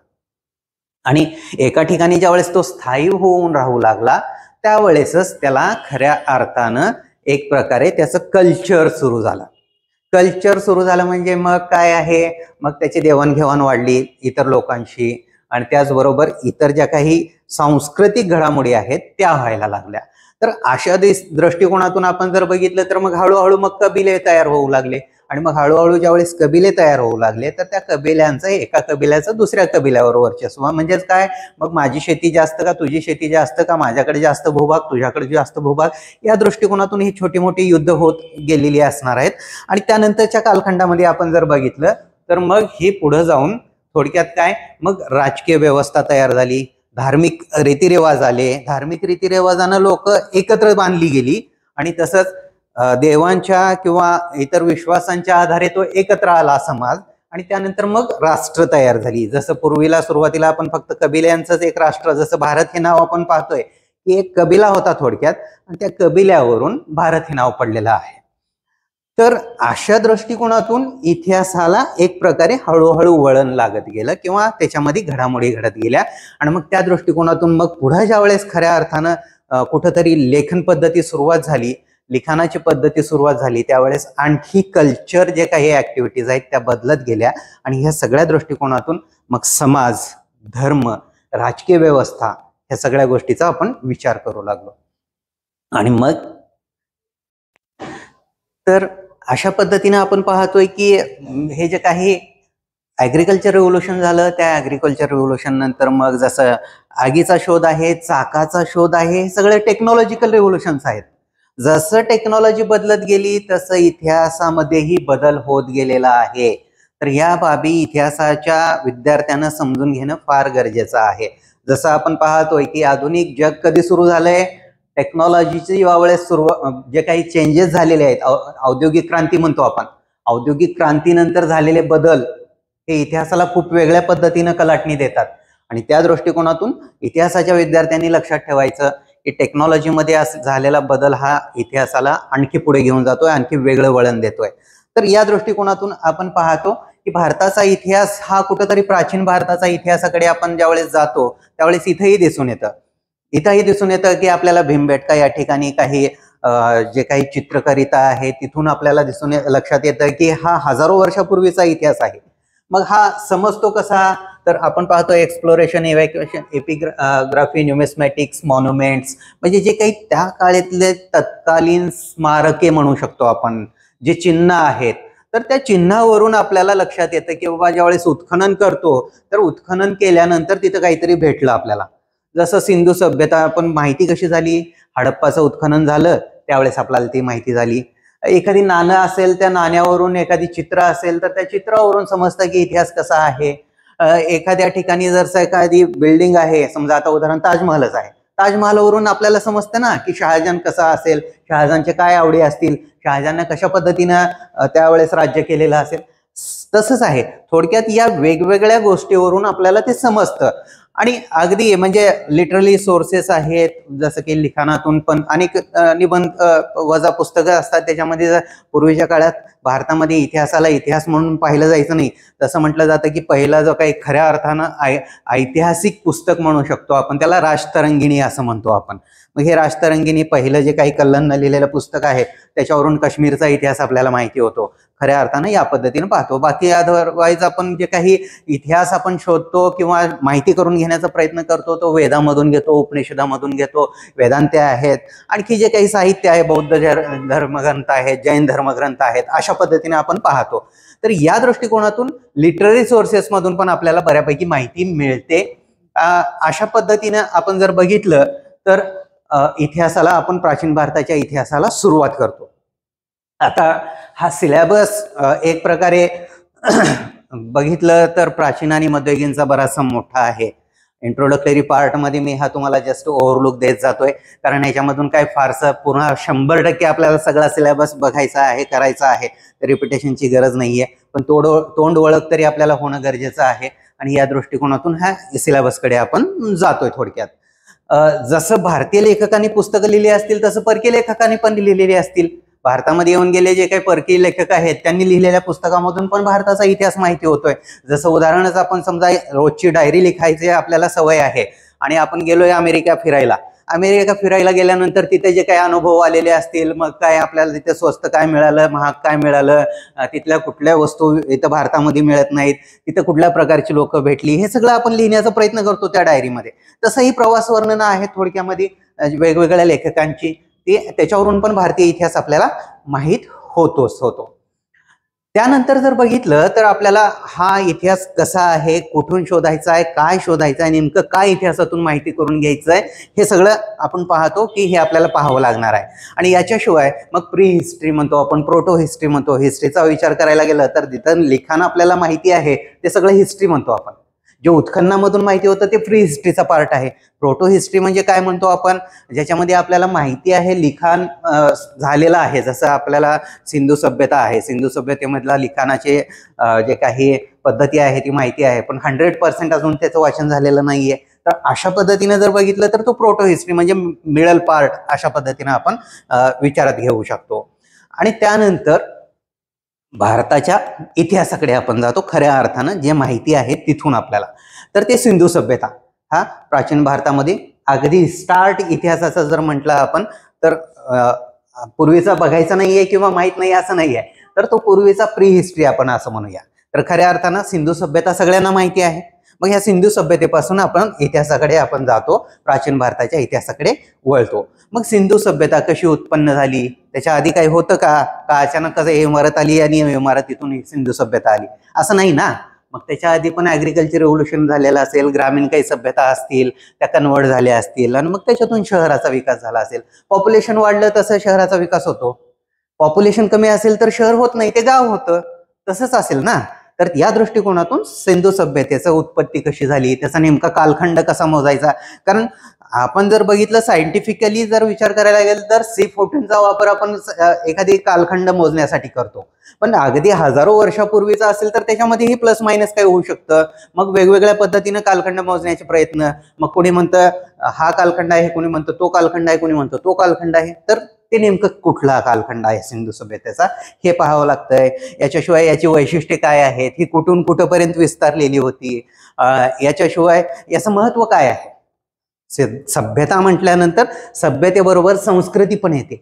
आणि एका ठिकाणी ज्यावेळेस तो स्थायी होऊन राहू लागला त्यावेळेसच त्याला खऱ्या अर्थानं एक प्रकारे त्याचं कल्चर सुरू झालं. कल्चर सुरू झालं म्हणजे मग काय आहे, मग त्याची देवाणघेवाण वाढली इतर लोकांशी आणि त्याचबरोबर इतर ज्या काही सांस्कृतिक घडामोडी आहेत त्या व्हायला लागल्या. तर अशा दृष्टिकोनातून आपण जर बघितलं तर मग हळूहळू मग कबिले तयार होऊ लागले आणि मग हळूहळू ज्यावेळेस कबिले तयार होऊ लागले तर त्या कबिल्यांचं एका कबिल्याचं दुसऱ्या कबिल्यावर वर्चस्व, म्हणजेच काय, मग माझी शेती जास्त का तुझी शेती जास्त का, माझ्याकडे जास्त भूभाग तुझ्याकडे जास्त भूभाग, या दृष्टिकोनातून ही छोटी मोठी युद्ध होत गेलेली असणार आहेत. आणि त्यानंतरच्या कालखंडामध्ये आपण जर बघितलं तर मग हे पुढे जाऊन थोडक्यात काय, मग राजकीय व्यवस्था तयार झाली, धार्मिक रीतिरिवाज आले, धार्मिक रीतिरिवाजानं लोक एकत्र बांधली गेली आणि तसंच देवांच्या किंवा इतर विश्वासांच्या आधारे तो एकत्र आला समाज. आणि त्यानंतर मग राष्ट्र तयार झाली. जसं पूर्वीला सुरुवातीला आपण फक्त कबिल्यांचंच एक राष्ट्र, जसं भारत हे नाव आपण पाहतोय की एक कबिला होता थोडक्यात, आणि त्या कबिल्यावरून भारत हे नाव पडलेलं आहे. तर अशा दृष्टिकोनातून इतिहासाला एक प्रकारे हळूहळू वळण लागत गेलं किंवा त्याच्यामध्ये घडामोडी घडत गेल्या. आणि मग त्या दृष्टिकोनातून मग पुढे ज्या वेळेस खऱ्या अर्थानं कुठंतरी लेखन पद्धती सुरुवात झाली, लिखाणाची पद्धती सुरुवात झाली, त्यावेळेस आणखी कल्चर जे काही ऍक्टिव्हिटीज आहेत त्या बदलत गेल्या. आणि ह्या सगळ्या दृष्टिकोनातून मग समाज, धर्म, राजकीय व्यवस्था ह्या सगळ्या गोष्टीचा आपण विचार करू लागलो. आणि मग तर अशा पद्धतीने आपण पाहतोय की हे जे काही ऍग्रिकल्चर रिव्होल्युशन झालं, त्या ऍग्रिकल्चर रिव्होल्युशन नंतर मग जसं आगीचा शोध आहे, चाकाचा शोध आहे, हे सगळे टेक्नॉलॉजिकल रिव्होल्युशन्स आहेत. जसं टेक्नॉलॉजी बदलत गेली तसं इतिहासामध्येही बदल होत गेलेला आहे. तर ह्या बाबी इतिहासाच्या विद्यार्थ्यांना समजून घेणं फार गरजेचं आहे. जसं आपण पाहतोय की आधुनिक जग कधी सुरू झालंय, टेक्नॉलॉजीची यावेळेस जे काही चेंजेस झालेले आहेत, औद्योगिक क्रांती म्हणतो आपण, औद्योगिक क्रांतीनंतर झालेले बदल हे इतिहासाला खूप वेगळ्या पद्धतीनं कलाटणी देतात. आणि त्या दृष्टिकोनातून इतिहासाच्या विद्यार्थ्यांनी लक्षात ठेवायचं की टेक्नॉलॉजीमध्ये झालेला बदल हा इतिहासाला आणखी पुढे घेऊन जातोय, आणखी वेगळं वळण देतोय. तर या दृष्टिकोनातून आपण पाहतो की भारताचा इतिहास हा कुठंतरी प्राचीन भारताचा इतिहासाकडे आपण ज्यावेळेस जातो त्यावेळेस इथंही दिसून येतं की आपल्याला भीमबेटका या ठिकाणी काही जे काही चित्रकारिता आहे तिथून आपल्याला लक्षात येतं की हा हजारो वर्षापूर्वीचा इतिहास आहे. मग हा समजतो कसा, तर आपण पाहतो एक्सप्लोरेशन, इव्हॅक्युएशन, एपिग्राफी, न्यूमिस्मॅटिक्स, मॉन्युमेंट्स, म्हणजे जे काही त्या काळातले तत्कालीन स्मारके म्हणू शकतो आपण, जे चिन्ह आहेत, तर त्या चिन्हावरून आपल्याला लक्षात येतं की बाबा ज्यावेळेस उत्खनन करतो तर उत्खनन केल्यानंतर तिथं काहीतरी भेटलं आपल्याला. जसं सिंधू सभ्यता, आपण माहिती कशी झाली, हडप्पाचं उत्खनन झालं त्यावेळेस आपल्याला ती माहिती झाली. एखादी नाणं असेल, त्या नाण्यावरून एखादी चित्र असेल तर त्या चित्रावरून समजतं की इतिहास कसा आहे. एखाद्या ठिकाणी जर एखादी बिल्डिंग आहे, समजा आता उदाहरण ताजमहलच आहे, ताजमहलवरून आपल्याला समजतं ना की शहाजहान कसा असेल, शहाजहानचे काय आवडी असतील, शहाजहानने कशा पद्धतीनं त्यावेळेस राज्य केलेलं असेल. तसंच आहे थोडक्यात, या वेगवेगळ्या गोष्टीवरून आपल्याला ते समजतं. आणि अगदी म्हणजे लिटरली सोर्सेस आहेत, जसं की लिखाणातून पण अनेक निबंध वजा पुस्तकं असतात, त्याच्यामध्ये पूर्वीच्या काळात भारतामध्ये इतिहासाला इतिहास म्हणून पाहिलं जायचं नाही. तसं म्हटलं जातं की पहिला जो काही खऱ्या अर्थानं ऐतिहासिक पुस्तक म्हणू शकतो आपण त्याला राजतरंगिणी असं म्हणतो आपण. मग हे राजतरंगिणी पहिलं जे काही कल्लननं लिहिलेलं पुस्तक आहे त्याच्यावरून काश्मीरचा इतिहास आपल्याला माहिती होतो. खऱ्या अर्थानं या पद्धतीनं पाहतो. बाकी अदरवाईज आपण जे काही इतिहास आपण शोधतो किंवा माहिती करून घेण्याचा प्रयत्न करतो तो वेदामधून घेतो, उपनिषदामधून घेतो, वेदांते आहेत, आणखी जे काही साहित्य आहे, बौद्ध धर्मग्रंथ आहेत, जैन धर्मग्रंथ आहेत, अशा पद्धतीने आपण पाहतो. तर या दृष्टिकोनातून लिटररी सोर्सेस मधून पण आपल्याला बऱ्यापैकी माहिती मिळते. अशा पद्धतीनं आपण जर बघितलं तर इतिहासाला आपण प्राचीन भारताच्या इतिहासाला सुरुवात करतो. आता हा सिलेबस एक प्रकारे बघितलं तर प्राचीन आणि मध्ययुगीनचा बराचसा मोठा आहे. इंट्रोडक्टरी पार्टमध्ये मी हा तुम्हाला जस्ट ओव्हरलुक देत जातोय, कारण याच्यामधून काय फारसं पूर्ण 100% आपल्याला सगळा सिलेबस बघायचा आहे, करायचा आहे, रिपिटेशनची गरज नाहीये. पण तोंड ओळख तरी आपल्याला होणं गरजेचं आहे. आणि या दृष्टिकोनातून ह्या सिलेबसकडे आपण जातोय. थोडक्यात जसं भारतीय लेखकांनी पुस्तकं लिहिली असतील तसं परकीय लेखकांनी पण लिहिलेली असतील. भारतामध्ये येऊन गेले जे काही परकीय लेखक आहेत त्यांनी लिहिलेल्या पुस्तकामधून पण भारताचा इतिहास माहिती होतोय. जसं उदाहरणच आपण समजा रोजची डायरी लिखायची आपल्याला सवय आहे आणि आपण गेलोय अमेरिका फिरायला गेल्यानंतर तिथे जे काही अनुभव आलेले असतील, मग काय आपल्याला तिथे स्वस्त काय मिळालं, महाग काय मिळालं, तिथल्या कुठल्या वस्तू इथं भारतामध्ये मिळत नाहीत, तिथं कुठल्या प्रकारची लोक भेटली, हे सगळं आपण लिहिण्याचा प्रयत्न करतो त्या डायरीमध्ये. तसंही प्रवास वर्णनं आहेत थोडक्यामध्ये वेगवेगळ्या लेखकांची, त्याच्यावरून पण भारतीय इतिहास आपल्याला माहीत होतो. त्यानंतर जर बघितलं तर आपल्याला हा इतिहास कसा आहे, कुठून शोधायचा आहे, काय शोधायचं आहे, नेमकं काय इतिहासातून माहिती करून घ्यायचं आहे, हे सगळं आपण पाहतो की हे आपल्याला पाहावं लागणार आहे. आणि याच्याशिवाय मग प्री हिस्ट्री म्हणतो आपण, प्रोटो हिस्ट्री म्हणतो. हिस्ट्रीचा विचार करायला गेलं तर जिथं लिखाण आपल्याला माहिती आहे ते सगळं हिस्ट्री म्हणतो आपण. जे उत्खननामधून माहिती होतं ते प्री हिस्ट्रीचा पार्ट आहे. प्रोटो हिस्ट्री म्हणजे काय म्हणतो आपण, ज्याच्यामध्ये आपल्याला माहिती आहे, लिखाण झालेलं आहे. जसं आपल्याला सिंधू सभ्यता आहे, सिंधू सभ्यतेमधला लिखाणाचे जे काही पद्धती आहे ती माहिती आहे, पण 100% अजून त्याचं वाचन झालेलं नाहीये. तर अशा पद्धतीने जर बघितलं तर तो प्रोटो हिस्ट्री म्हणजे मिडल पार्ट अशा पद्धतीने आपण विचारात घेऊ शकतो. आणि त्यानंतर भारताच्या इतिहासाकडे आपण जातो, खऱ्या अर्थानं जे माहिती आहे तिथून आपल्याला. तर ते सिंधू सभ्यता हा प्राचीन भारतामध्ये अगदी स्टार्ट इतिहासाचा जर म्हटलं आपण तर पूर्वीचा बघायचा नाहीये किंवा माहित नाही असं नाहीये, तर तो पूर्वीचा प्री हिस्ट्री आपण असं म्हणूया. तर खऱ्या अर्थानं सिंधू सभ्यता सगळ्यांना माहिती आहे. मग ह्या सिंधू सभ्यतेपासून आपण इतिहासाकडे आपण जातो, प्राचीन भारताच्या इतिहासाकडे वळतो. मग सिंधू सभ्यता कशी उत्पन्न झाली, त्याच्या आधी काही होतं का अचानक कसं इमारत आली आणि इमारतीतून सिंधू सभ्यता आली, असं नाही ना. मग त्याच्या आधी पण ऍग्रिकल्चर रेव्होल्युशन झालेलं असेल, ग्रामीण काही सभ्यता असतील त्या कन्वर्ट झाल्या असतील, आणि मग त्याच्यातून शहराचा विकास झाला असेल. पॉप्युलेशन वाढलं तसं शहराचा विकास होतो. पॉप्युलेशन कमी असेल तर शहर होत नाही, ते गाव होतं. तसंच असेल ना. तर या दृष्टिकोनातून सिंधू सभ्यतेचं उत्पत्ती कशी झाली, त्याचा नेमका कालखंड कसा मोजायचा. कारण आपण जर बघितलं सायंटिफिकली जर विचार करायला गेलं तर C14चा वापर आपण एखादी कालखंड मोजण्यासाठी करतो. पण अगदी हजारो वर्षापूर्वीचा असेल तर त्याच्यामध्येही प्लस मायनस काही होऊ शकतं. मग वेगवेगळ्या पद्धतीनं कालखंड मोजण्याचे प्रयत्न, मग कोणी म्हणतं हा कालखंड आहे, कोणी म्हणतं तो कालखंड आहे, कोणी म्हणतं तो कालखंड आहे. तर ते नेमकं कुठला कालखंड आहे सिंधू सभ्यतेचा हे पाहावं लागतंय. याच्याशिवाय याची वैशिष्ट्ये काय आहेत, ही कुठून कुठपर्यंत विस्तारलेली होती, याच्याशिवाय याचं महत्व काय आहे. सभ्यता म्हटल्यानंतर सभ्यतेबरोबर संस्कृती पण येते.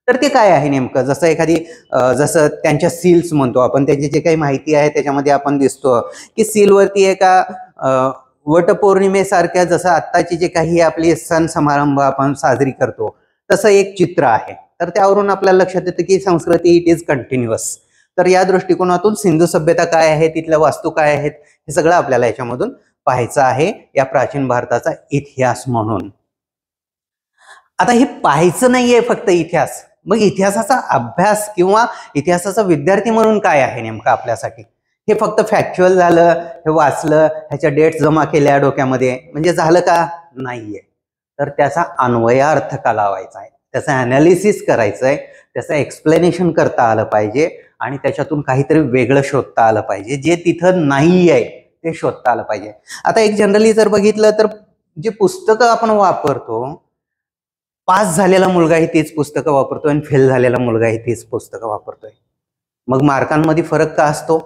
तर ते काय आहे नेमकं, जसं एखादी जसं त्यांच्या सील्स म्हणतो आपण, त्याची जे काही माहिती आहे त्याच्यामध्ये आपण दिसतो की सीलवरती एका वटपौर्णिमेसारख्या जसं आत्ताची जे काही आपली सण समारंभ आपण साजरी करतो तसं एक चित्र आहे. तर त्यावरून आपल्याला लक्षात येतं की संस्कृती इट इज कंटिन्युअस. तर या दृष्टिकोनातून सिंधू सभ्यता काय आहे, तिथल्या वास्तू काय आहेत, हे सगळं आपल्याला याच्यामधून पाहायचं आहे या प्राचीन भारताचा इतिहास म्हणून. आता हे पाहायचं नाहीये फक्त इतिहास, मग इतिहासाचा अभ्यास किंवा इतिहासाचा विद्यार्थी म्हणून काय आहे नेमकं आपल्यासाठी. हे फक्त फॅक्च्युअल झालं, हे वाचलं, ह्याच्या डेट्स जमा केल्या डोक्यामध्ये म्हणजे झालं का, नाहीये. तर त्याचा अन्वयार्थ का लावायचा आहे, त्याचं अनालिसिस करायचं आहे, त्याचं एक्सप्लेनेशन करता आलं पाहिजे आणि त्याच्यातून काहीतरी वेगळं शोधता आलं पाहिजे, जे तिथं नाही आहे ते शोधता आलं पाहिजे. आता एक जनरली जर बघितलं तर जे पुस्तकं आपण वापरतो, पास झालेला मुलगाही तीच पुस्तकं वापरतोय आणि फेल झालेला मुलगाही तीच पुस्तकं वापरतोय. मग मार्कांमध्ये फरक का असतो,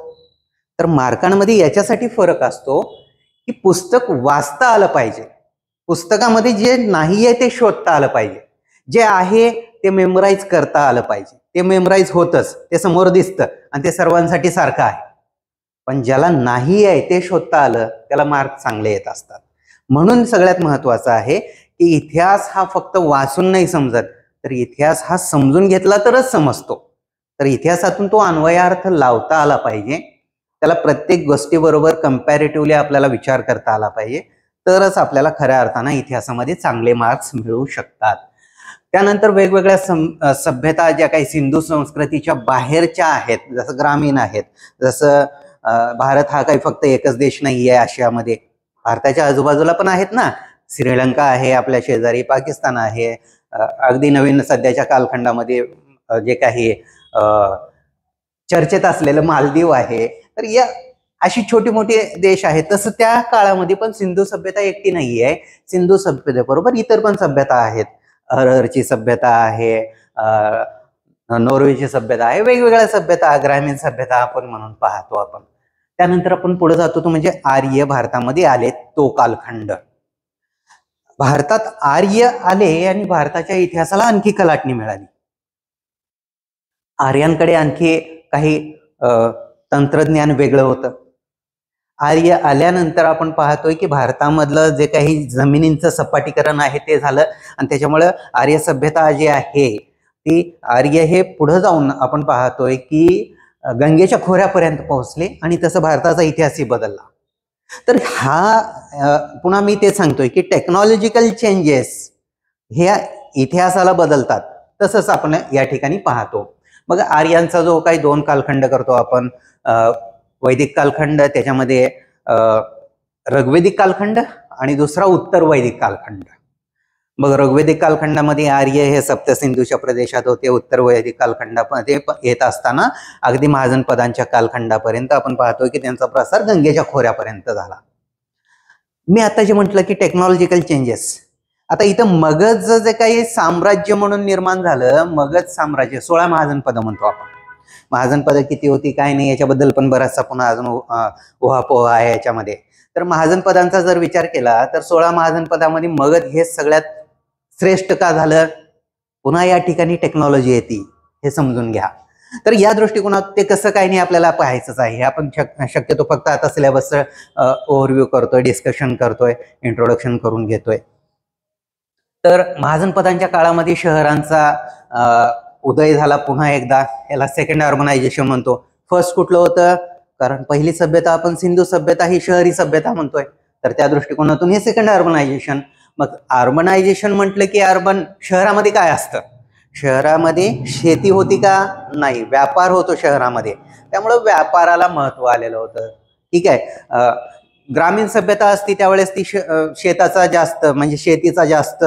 तर मार्कांमध्ये याच्यासाठी फरक असतो की पुस्तक वाचता आलं पाहिजे, पुस्तकामध्ये जे नाही आहे ते शोधता आलं पाहिजे, जे आहे ते मेमोराईज करता आलं पाहिजे. ते मेमोराईज होतच, ते समोर दिसतं आणि ते सर्वांसाठी सारखं आहे. पण ज्याला नाही आहे ते शोधता आलं त्याला मार्क चांगले येत असतात. म्हणून सगळ्यात महत्वाचं आहे की इतिहास हा फक्त वाचून नाही समजत, तर इतिहास हा समजून घेतला तरच समजतो. तर इतिहासातून तो अन्वयार्थ लावता आला पाहिजे, त्याला प्रत्येक गोष्टीबरोबर कंपॅरेटिव्हली आपल्याला विचार करता आला पाहिजे, तरच आपल्याला खऱ्या अर्थानं इतिहासामध्ये चांगले मार्क्स मिळू शकतात. त्यानंतर वेगवेगळ्या सभ्यता ज्या काही सिंधू संस्कृतीच्या बाहेरच्या आहेत, जसं ग्रामीण आहेत, जसं भारत हा काही फक्त एकच देश नाही आहे आशियामध्ये, भारताच्या आजूबाजूला पण आहेत ना. श्रीलंका आहे आपल्या शेजारी, पाकिस्तान आहे, अगदी नवीन सध्याच्या कालखंडामध्ये जे काही चर्चेत असलेलं मालदीव आहे. तर या अशी छोटी मोठी देश आहेत. तसं त्या काळामध्ये पण सिंधू सभ्यता एकटी नाही आहे. सिंधू सभ्यतेबरोबर इतर पण सभ्यता आहेत. हररची सभ्यता आहे, नॉर्वेची सभ्यता आहे, वेगवेगळ्या सभ्यता, ग्रामीण सभ्यता आपण म्हणून पाहतो आपण. त्यानंतर आपण पुढे जातो तो म्हणजे आर्य भारतामध्ये आले तो कालखंड. भारतात आर्य आले आणि भारताच्या इतिहासाला आणखी कलाटणी मिळाली. आर्यांकडे आणखी काही तंत्रज्ञान वेगळं होतं. आर्य आल्यानंतर आपण पाहतोय की भारतामधलं जे काही जमिनींचं सपाटीकरण आहे ते झालं आणि त्याच्यामुळे आर्य सभ्यता जी आहे ती आर्य हे पुढे जाऊन आपण पाहतोय की गंगेच्या खोऱ्यापर्यंत पोहोचले आणि तसं भारताचा इतिहासही बदलला. तर हा पुन्हा मी ते सांगतोय की टेक्नॉलॉजिकल चेंजेस ह्या इतिहासाला बदलतात, तसंच आपण या ठिकाणी पाहतो. मग आर्यांचा जो काही 2 कालखंड करतो आपण, वैदिक कालखंड, त्याच्यामध्ये ऋग्वेदिक कालखंड आणि दुसरा उत्तर वैदिक कालखंड. मग ऋग्वेदिक कालखंडामध्ये आर्य हे सप्तसिंधूच्या प्रदेशात होते. उत्तर वैदिक कालखंडामध्ये येत असताना अगदी महाजनपदांच्या कालखंडापर्यंत आपण पाहतोय की त्यांचा प्रसार गंगेच्या खोऱ्यापर्यंत झाला. मी आता जे म्हटलं की टेक्नॉलॉजिकल चेंजेस, आता इथं मगध जे काही साम्राज्य म्हणून निर्माण झालं, मगध साम्राज्य 16 महाजनपद म्हणतो आपण. महाजनपद किती होती काय नाही याच्याबद्दल पण बराचसा पुन्हा अजून उहापोहा आहे याच्यामध्ये. तर महाजनपदांचा जर विचार केला तर 16 महाजनपदामध्ये मगध हे सगळ्यात श्रेष्ठ का झालं? पुन्हा या ठिकाणी टेक्नॉलॉजी येते हे समजून घ्या. तर या दृष्टिकोनात ते कसं काही नाही आपल्याला पाहायचंच आहे. आपण शक्यतो फक्त आता सिलेबस ओव्हरव्ह्यू करतोय, डिस्कशन करतोय, इंट्रोडक्शन करून घेतोय. तर महाजनपदांच्या काळामध्ये शहरांचा उदय झाला पुन्हा एकदा. याला सेकंड अर्बनायझेशन म्हणतो. फर्स्ट कुठलं होतं? कारण पहिली सभ्यता आपण सिंधू सभ्यता ही शहरी सभ्यता म्हणतोय, तर त्या दृष्टिकोनातून हे सेकंड अर्बनायझेशन. मग अर्बनायझेशन म्हटलं की अर्बन शहरामध्ये काय असतं? शहरामध्ये शेती होती का? नाही, व्यापार होतो शहरामध्ये, त्यामुळं व्यापाराला महत्व आलेलं होतं. ठीक आहे. ग्रामीण सभ्यता असती त्यावेळेस ती शेताचा जास्त म्हणजे शेतीचा जास्त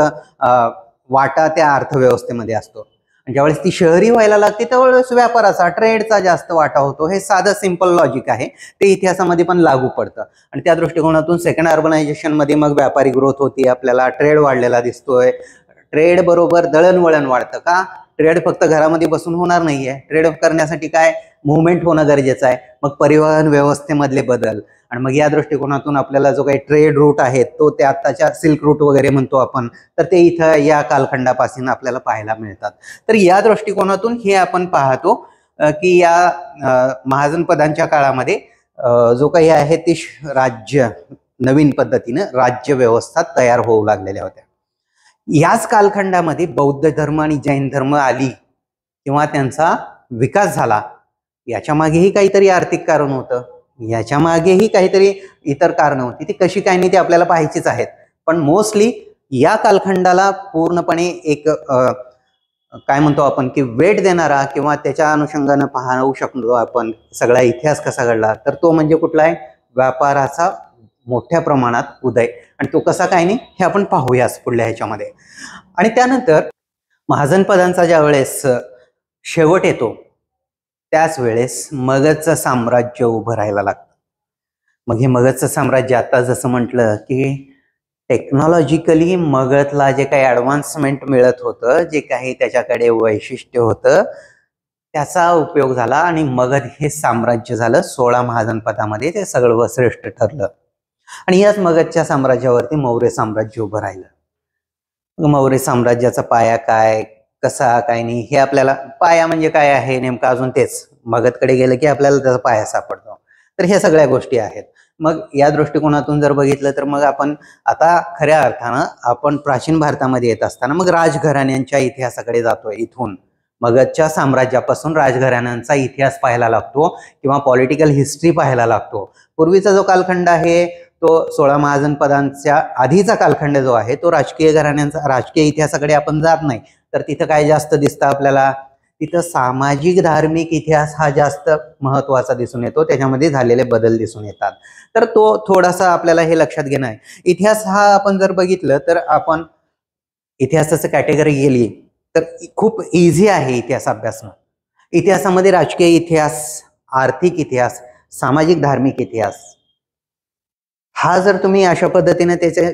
वाटा त्या अर्थव्यवस्थेमध्ये असतो. ज्यावेळेस ती शहरी व्हायला लागते त्यावेळेस व्यापाराचा, ट्रेडचा जास्त वाटा होतो. हे साधं सिंपल लॉजिक आहे, ते इतिहासामध्ये पण लागू पडतं. आणि त्या दृष्टिकोनातून सेकंड अर्बनायझेशन मध्ये मग व्यापारी ग्रोथ होती, आपल्याला ट्रेड वाढलेला दिसतोय. ट्रेड बरोबर दळणवळण वाढतं का? ट्रेड फक्त घरामध्ये बसून होणार नाहीये. ट्रेड करण्यासाठी काय मुवमेंट होणं गरजेचं आहे. मग परिवहन व्यवस्थेमधले बदल, आणि मग या दृष्टिकोनातून आपल्याला जो काही ट्रेड रूट आहे तो ते आत्ताच्या सिल्क रूट वगैरे म्हणतो आपण, तर ते इथं या कालखंडापासून आपल्याला पाहायला मिळतात. तर या दृष्टिकोनातून हे आपण पाहतो की या महाजनपदांच्या काळामध्ये जो काही आहे ती राज्य नवीन पद्धतीनं राज्य व्यवस्था तयार होऊ लागलेल्या होत्या. याच कालखंडामध्ये बौद्ध धर्म आणि जैन धर्म आली किंवा त्यांचा विकास झाला. याच्या मागेही काहीतरी आर्थिक कारण होतं, याच्या मागेही काहीतरी इतर कारणं होती. ती कशी काय नाही ते आपल्याला पाहायचीच आहेत. पण मोस्टली या कालखंडाला पूर्णपणे एक काय म्हणतो आपण की वेट देणारा किंवा त्याच्या अनुषंगानं पाहू शकतो आपण सगळा इतिहास कसा घडला, तर तो म्हणजे कुठला आहे? व्यापाराचा मोठ्या प्रमाणात उदय. आणि तो कसा काय नाही हे आपण पाहूयाच पुढल्या ह्याच्यामध्ये. आणि त्यानंतर महाजनपदांचा ज्या वेळेस शेवट येतो त्याच वेळेस मगधचं साम्राज्य उभं राहायला लागतं. मग हे मगधचं साम्राज्य आता जसं म्हटलं की टेक्नॉलॉजिकली मगधला जे काही ॲडव्हान्समेंट मिळत होतं, जे काही त्याच्याकडे वैशिष्ट्य होतं त्याचा उपयोग झाला आणि मगध हे साम्राज्य झालं. 16 महाजनपदामध्ये ते सगळं श्रेष्ठ ठरलं. आणि याच मगधच्या साम्राज्यावरती मौर्य साम्राज्य उभं राहिलं. मौर्य साम्राज्याचा पाया काय, कसा काय नाही हे आपल्याला, पाया म्हणजे काय आहे नेमकं अजून तेच मगधकडे गेलं की आपल्याला त्याचा पाया सापडतो. तर ह्या सगळ्या गोष्टी आहेत. मग या दृष्टिकोनातून जर बघितलं तर मग आपण आता खऱ्या अर्थानं आपण प्राचीन भारतामध्ये येत असताना मग राजघराण्यांच्या इतिहासाकडे जातोय. इथून मगधच्या साम्राज्यापासून राजघराण्यांचा इतिहास पाहायला लागतो किंवा पॉलिटिकल हिस्ट्री पाहायला लागतो. पूर्वीचा जो कालखंड आहे तो 16 महाजनपदांच्या आधीचा कालखंड जो आहे तो राजकीय घराण्यांचा, राजकीय इतिहासाकडे आपण जात नाही. तर तिथं काय जास्त दिसतं आपल्याला? तिथं सामाजिक धार्मिक इतिहास हा जास्त महत्वाचा दिसून येतो, त्याच्यामध्ये झालेले बदल दिसून येतात. तर तो थोडासा आपल्याला हे लक्षात घेणं आहे. इतिहास हा आपण जर बघितलं तर आपण इतिहासाचं कॅटेगरी गेली तर खूप इझी आहे इतिहास अभ्यासणं. इतिहासामध्ये राजकीय इतिहास, आर्थिक इतिहास, सामाजिक धार्मिक इतिहास हा जर तुम्ही अशा पद्धतीने त्याचे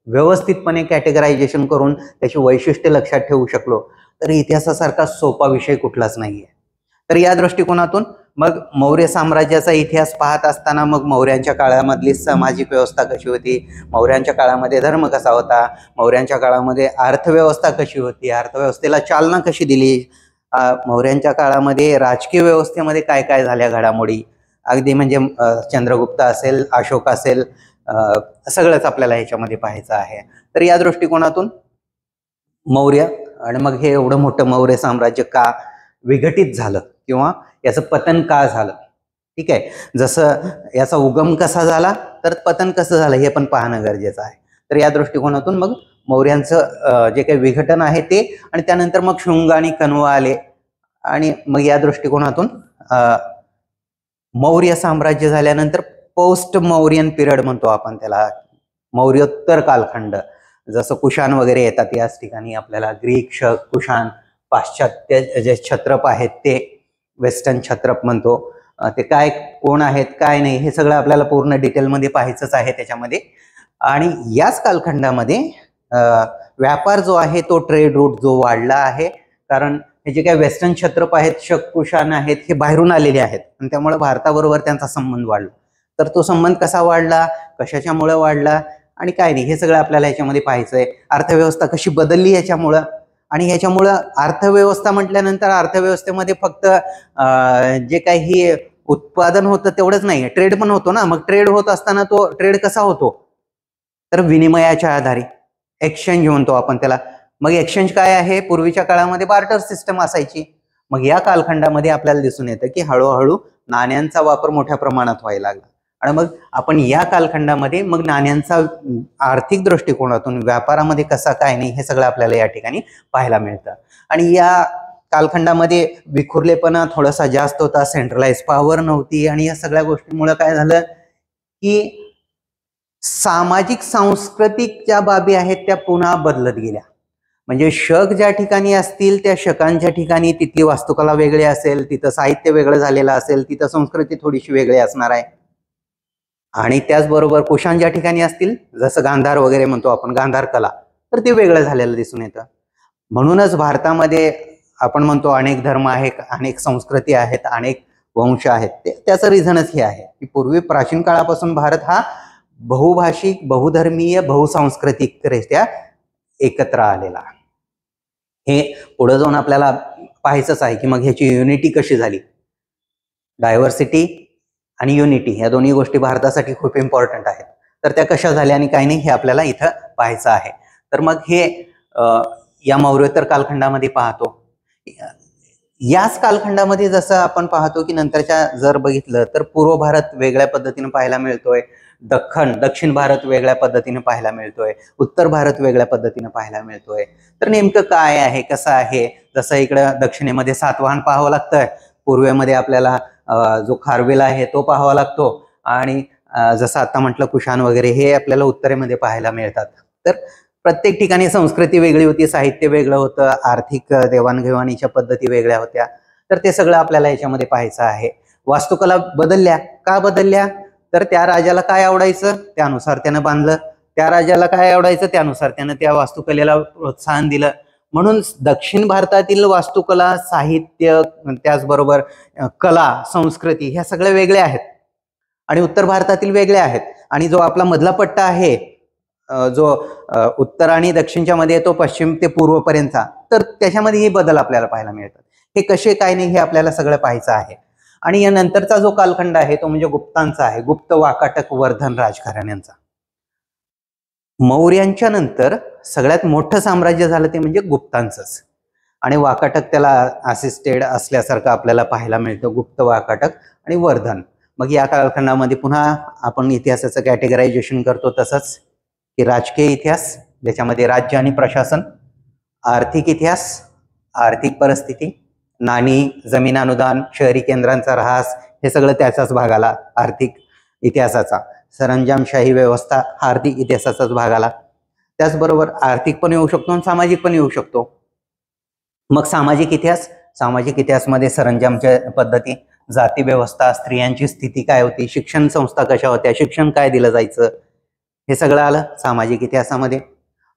व्यवस्थितपणे कॅटेगरायझेशन करून त्याची वैशिष्ट्ये लक्षात ठेवू शकलो तर इतिहासासारखा सोपा विषय कुठलाच नाहीये. तर या दृष्टिकोनातून मग मौर्य साम्राज्याचा इतिहास पाहत असताना मग मौर्यांच्या काळामधली सामाजिक व्यवस्था कशी होती, मौर्यांच्या काळामध्ये धर्म कसा होता, मौर्यांच्या काळामध्ये अर्थव्यवस्था कशी होती, अर्थव्यवस्थेला चालना कशी दिली, मौर्यांच्या काळामध्ये राजकीय व्यवस्थेमध्ये काय काय झाल्या घडामोडी, अगदी म्हणजे चंद्रगुप्त असेल, अशोक असेल, सगळंच आपल्याला ह्याच्यामध्ये पाहायचं आहे. तर या दृष्टिकोनातून मौर्य आणि मग हे एवढं मोठं मौर्य साम्राज्य का विघटित झालं किंवा याचं पतन का झालं, ठीक आहे. जसं याचा उगम कसा झाला तर पतन कसं झालं हे पण पाहणं गरजेचं आहे. तर या दृष्टिकोनातून मग मौर्यांचं जे काही विघटन आहे ते, आणि त्यानंतर मग शुंग आणि कण्व आले, आणि मग या दृष्टिकोनातून मौर्य साम्राज्य झाल्यानंतर पोस्ट मौर्यन पिरियड म्हणतो आपण त्याला, मौर्योत्तर कालखंड. जसं कुशाण वगैरे येतात याच ठिकाणी आपल्याला, ग्रीक, शक, कुशाण, पाश्चात्य जे छत्रप आहेत ते वेस्टर्न छत्रप म्हणतो. ते काय कोण आहेत काय नाही हे सगळं आपल्याला पूर्ण डिटेलमध्ये पाहायचंच आहे त्याच्यामध्ये. आणि याच कालखंडामध्ये व्यापार जो आहे तो ट्रेड रूट जो वाढला आहे, कारण हे जे काही वेस्टर्न छत्रप आहेत, शक, कुशाण आहेत, हे बाहेरून आलेले आहेत आणि त्यामुळे भारताबरोबर त्यांचा संबंध वाढला. तर तो संबंध कसा वाढला, कशाच्यामुळे वाढला आणि काय नाही हे सगळं आपल्याला याच्यामध्ये पाहायचंय. अर्थव्यवस्था कशी बदलली याच्यामुळं, आणि ह्याच्यामुळं अर्थव्यवस्था म्हटल्यानंतर अर्थव्यवस्थेमध्ये फक्त जे काही उत्पादन होतं तेवढंच नाही, ट्रेड पण होतो ना. मग ट्रेड होत असताना तो ट्रेड कसा होतो तर विनिमयाच्या आधारे, एक्सचेंज म्हणतो आपण त्याला. मग एक्सचेंज काय आहे, पूर्वीच्या काळामध्ये बार्टर सिस्टम असायची. मग या कालखंडामध्ये आपल्याला दिसून येतं की हळूहळू नाण्यांचा वापर मोठ्या प्रमाणात व्हायला लागला, आणि मग आपण या कालखंडामध्ये मग नाण्यांचा आर्थिक दृष्टिकोनातून व्यापारामध्ये कसा काय नाही हे सगळं आपल्याला या ठिकाणी पाहायला मिळतं. आणि या कालखंडामध्ये विखुरलेपणा थोडासा जास्त होता, सेंट्रलाइज पॉवर नव्हती, आणि या सगळ्या गोष्टींमुळे काय झालं की सामाजिक सांस्कृतिक ज्या बाबी आहेत त्या पुन्हा बदलत गेल्या. म्हणजे शक ज्या ठिकाणी असतील त्या शकांच्या ठिकाणी तिथली वास्तुकला वेगळी असेल, तिथं साहित्य वेगळं झालेलं असेल, तिथं संस्कृती थोडीशी वेगळी असणार आहे. आणि त्याचबरोबर कुशाण ज्या ठिकाणी असतील, जसं गांधार वगैरे म्हणतो आपण, गांधार कला, तर ते वेगळं झालेलं दिसून येतं. म्हणूनच भारतामध्ये आपण म्हणतो अनेक धर्म आहेत, अनेक संस्कृती आहेत, अनेक वंश आहेत. त्याचं रिझनच हे आहे की पूर्वी प्राचीन काळापासून भारत हा बहुभाषिक, बहुधर्मीय, बहुसांस्कृतिकरित्या एकत्र आलेला. हे पुढे जाऊन आपल्याला पाहायचंच आहे की मग ह्याची युनिटी कशी झाली. डायव्हर्सिटी आणि युनिटी या दोन्ही गोष्टी भारतासाठी खूप इम्पॉर्टंट आहेत. तर त्या कशा झाल्या आणि काही नाही हे आपल्याला इथं पाहायचं आहे. तर मग हे या मौर्योत्तर कालखंडामध्ये पाहतो. याच कालखंडामध्ये जसं आपण पाहतो की नंतरच्या जर बघितलं तर पूर्व भारत वेगळ्या पद्धतीने पाहायला मिळतोय, दक्षिण भारत वेगळ्या पद्धतीने पाहायला मिळतोय, उत्तर भारत वेगळ्या पद्धतीने पाहायला मिळतोय. तर नेमकं काय आहे, कसं आहे. जसं इकडं दक्षिणेमध्ये सातवाहन पाहावं लागतंय, पूर्वेमध्ये आपल्याला जो खारवेल आहे तो पाहावा लागतो, आणि जसं आता म्हटलं कुशाण वगैरे हे आपल्याला उत्तरेमध्ये पाहायला मिळतात. तर प्रत्येक ठिकाणी संस्कृती वेगळी होती, साहित्य वेगळं होतं, आर्थिक देवाणघेवाणीच्या पद्धती वेगळ्या होत्या. तर ते सगळं आपल्याला याच्यामध्ये पाहायचं आहे. वास्तुकला बदलल्या, का बदलल्या तर त्या राजाला काय आवडायचं त्यानुसार त्यानं बांधलं, त्या राजाला काय आवडायचं त्यानुसार त्यानं त्या वास्तुकलेला प्रोत्साहन दिलं. म्हणून दक्षिण भारतातील वास्तुकला, साहित्य, त्याचबरोबर कला, संस्कृती ह्या सगळ्या वेगळ्या आहेत, आणि उत्तर भारतातील वेगळ्या आहेत. आणि जो आपला मधला पट्टा आहे, जो उत्तर आणि दक्षिणच्या मध्ये येतो, पश्चिम ते पूर्वपर्यंतचा, तर त्याच्यामध्ये हे बदल आपल्याला पाहायला मिळतात. हे कसे काय नाही हे आपल्याला सगळं पाहायचं आहे. आणि या नंतरचा जो कालखंड आहे तो म्हणजे गुप्तांचा आहे, गुप्त, वाकाटक, वर्धन राजघराण्यांचा. मौर्यांच्या नंतर सगळ्यात मोठं साम्राज्य झालं ते म्हणजे गुप्तांचंच, आणि वाकाटक त्याला असिस्टेड असल्यासारखं आपल्याला पाहायला मिळतं, गुप्त, वाकाटक आणि वर्धन. मग या कालखंडामध्ये पुन्हा आपण इतिहासाचं कॅटेगरायझेशन करतो तसंच की राजकीय इतिहास, ज्याच्यामध्ये राज्य आणि प्रशासन, आर्थिक इतिहास, आर्थिक परिस्थिती, नाणी, जमीन अनुदान, शहरी केंद्रांचा ऱ्हास, हे सगळं त्याचाच भाग आला आर्थिक इतिहासाचा. सरंजामशाही व्यवस्था हा आर्थिक इतिहासाचाच भाग आला. त्याचबरोबर आर्थिक पण येऊ शकतो आणि सामाजिक पण येऊ शकतो. मग सामाजिक इतिहास, सामाजिक इतिहासमध्ये सरंजामच्या पद्धती, जाती व्यवस्था, स्त्रियांची स्थिती काय होती, शिक्षण संस्था कशा होत्या, शिक्षण काय दिलं जायचं, हे सगळं आलं सामाजिक इतिहासामध्ये.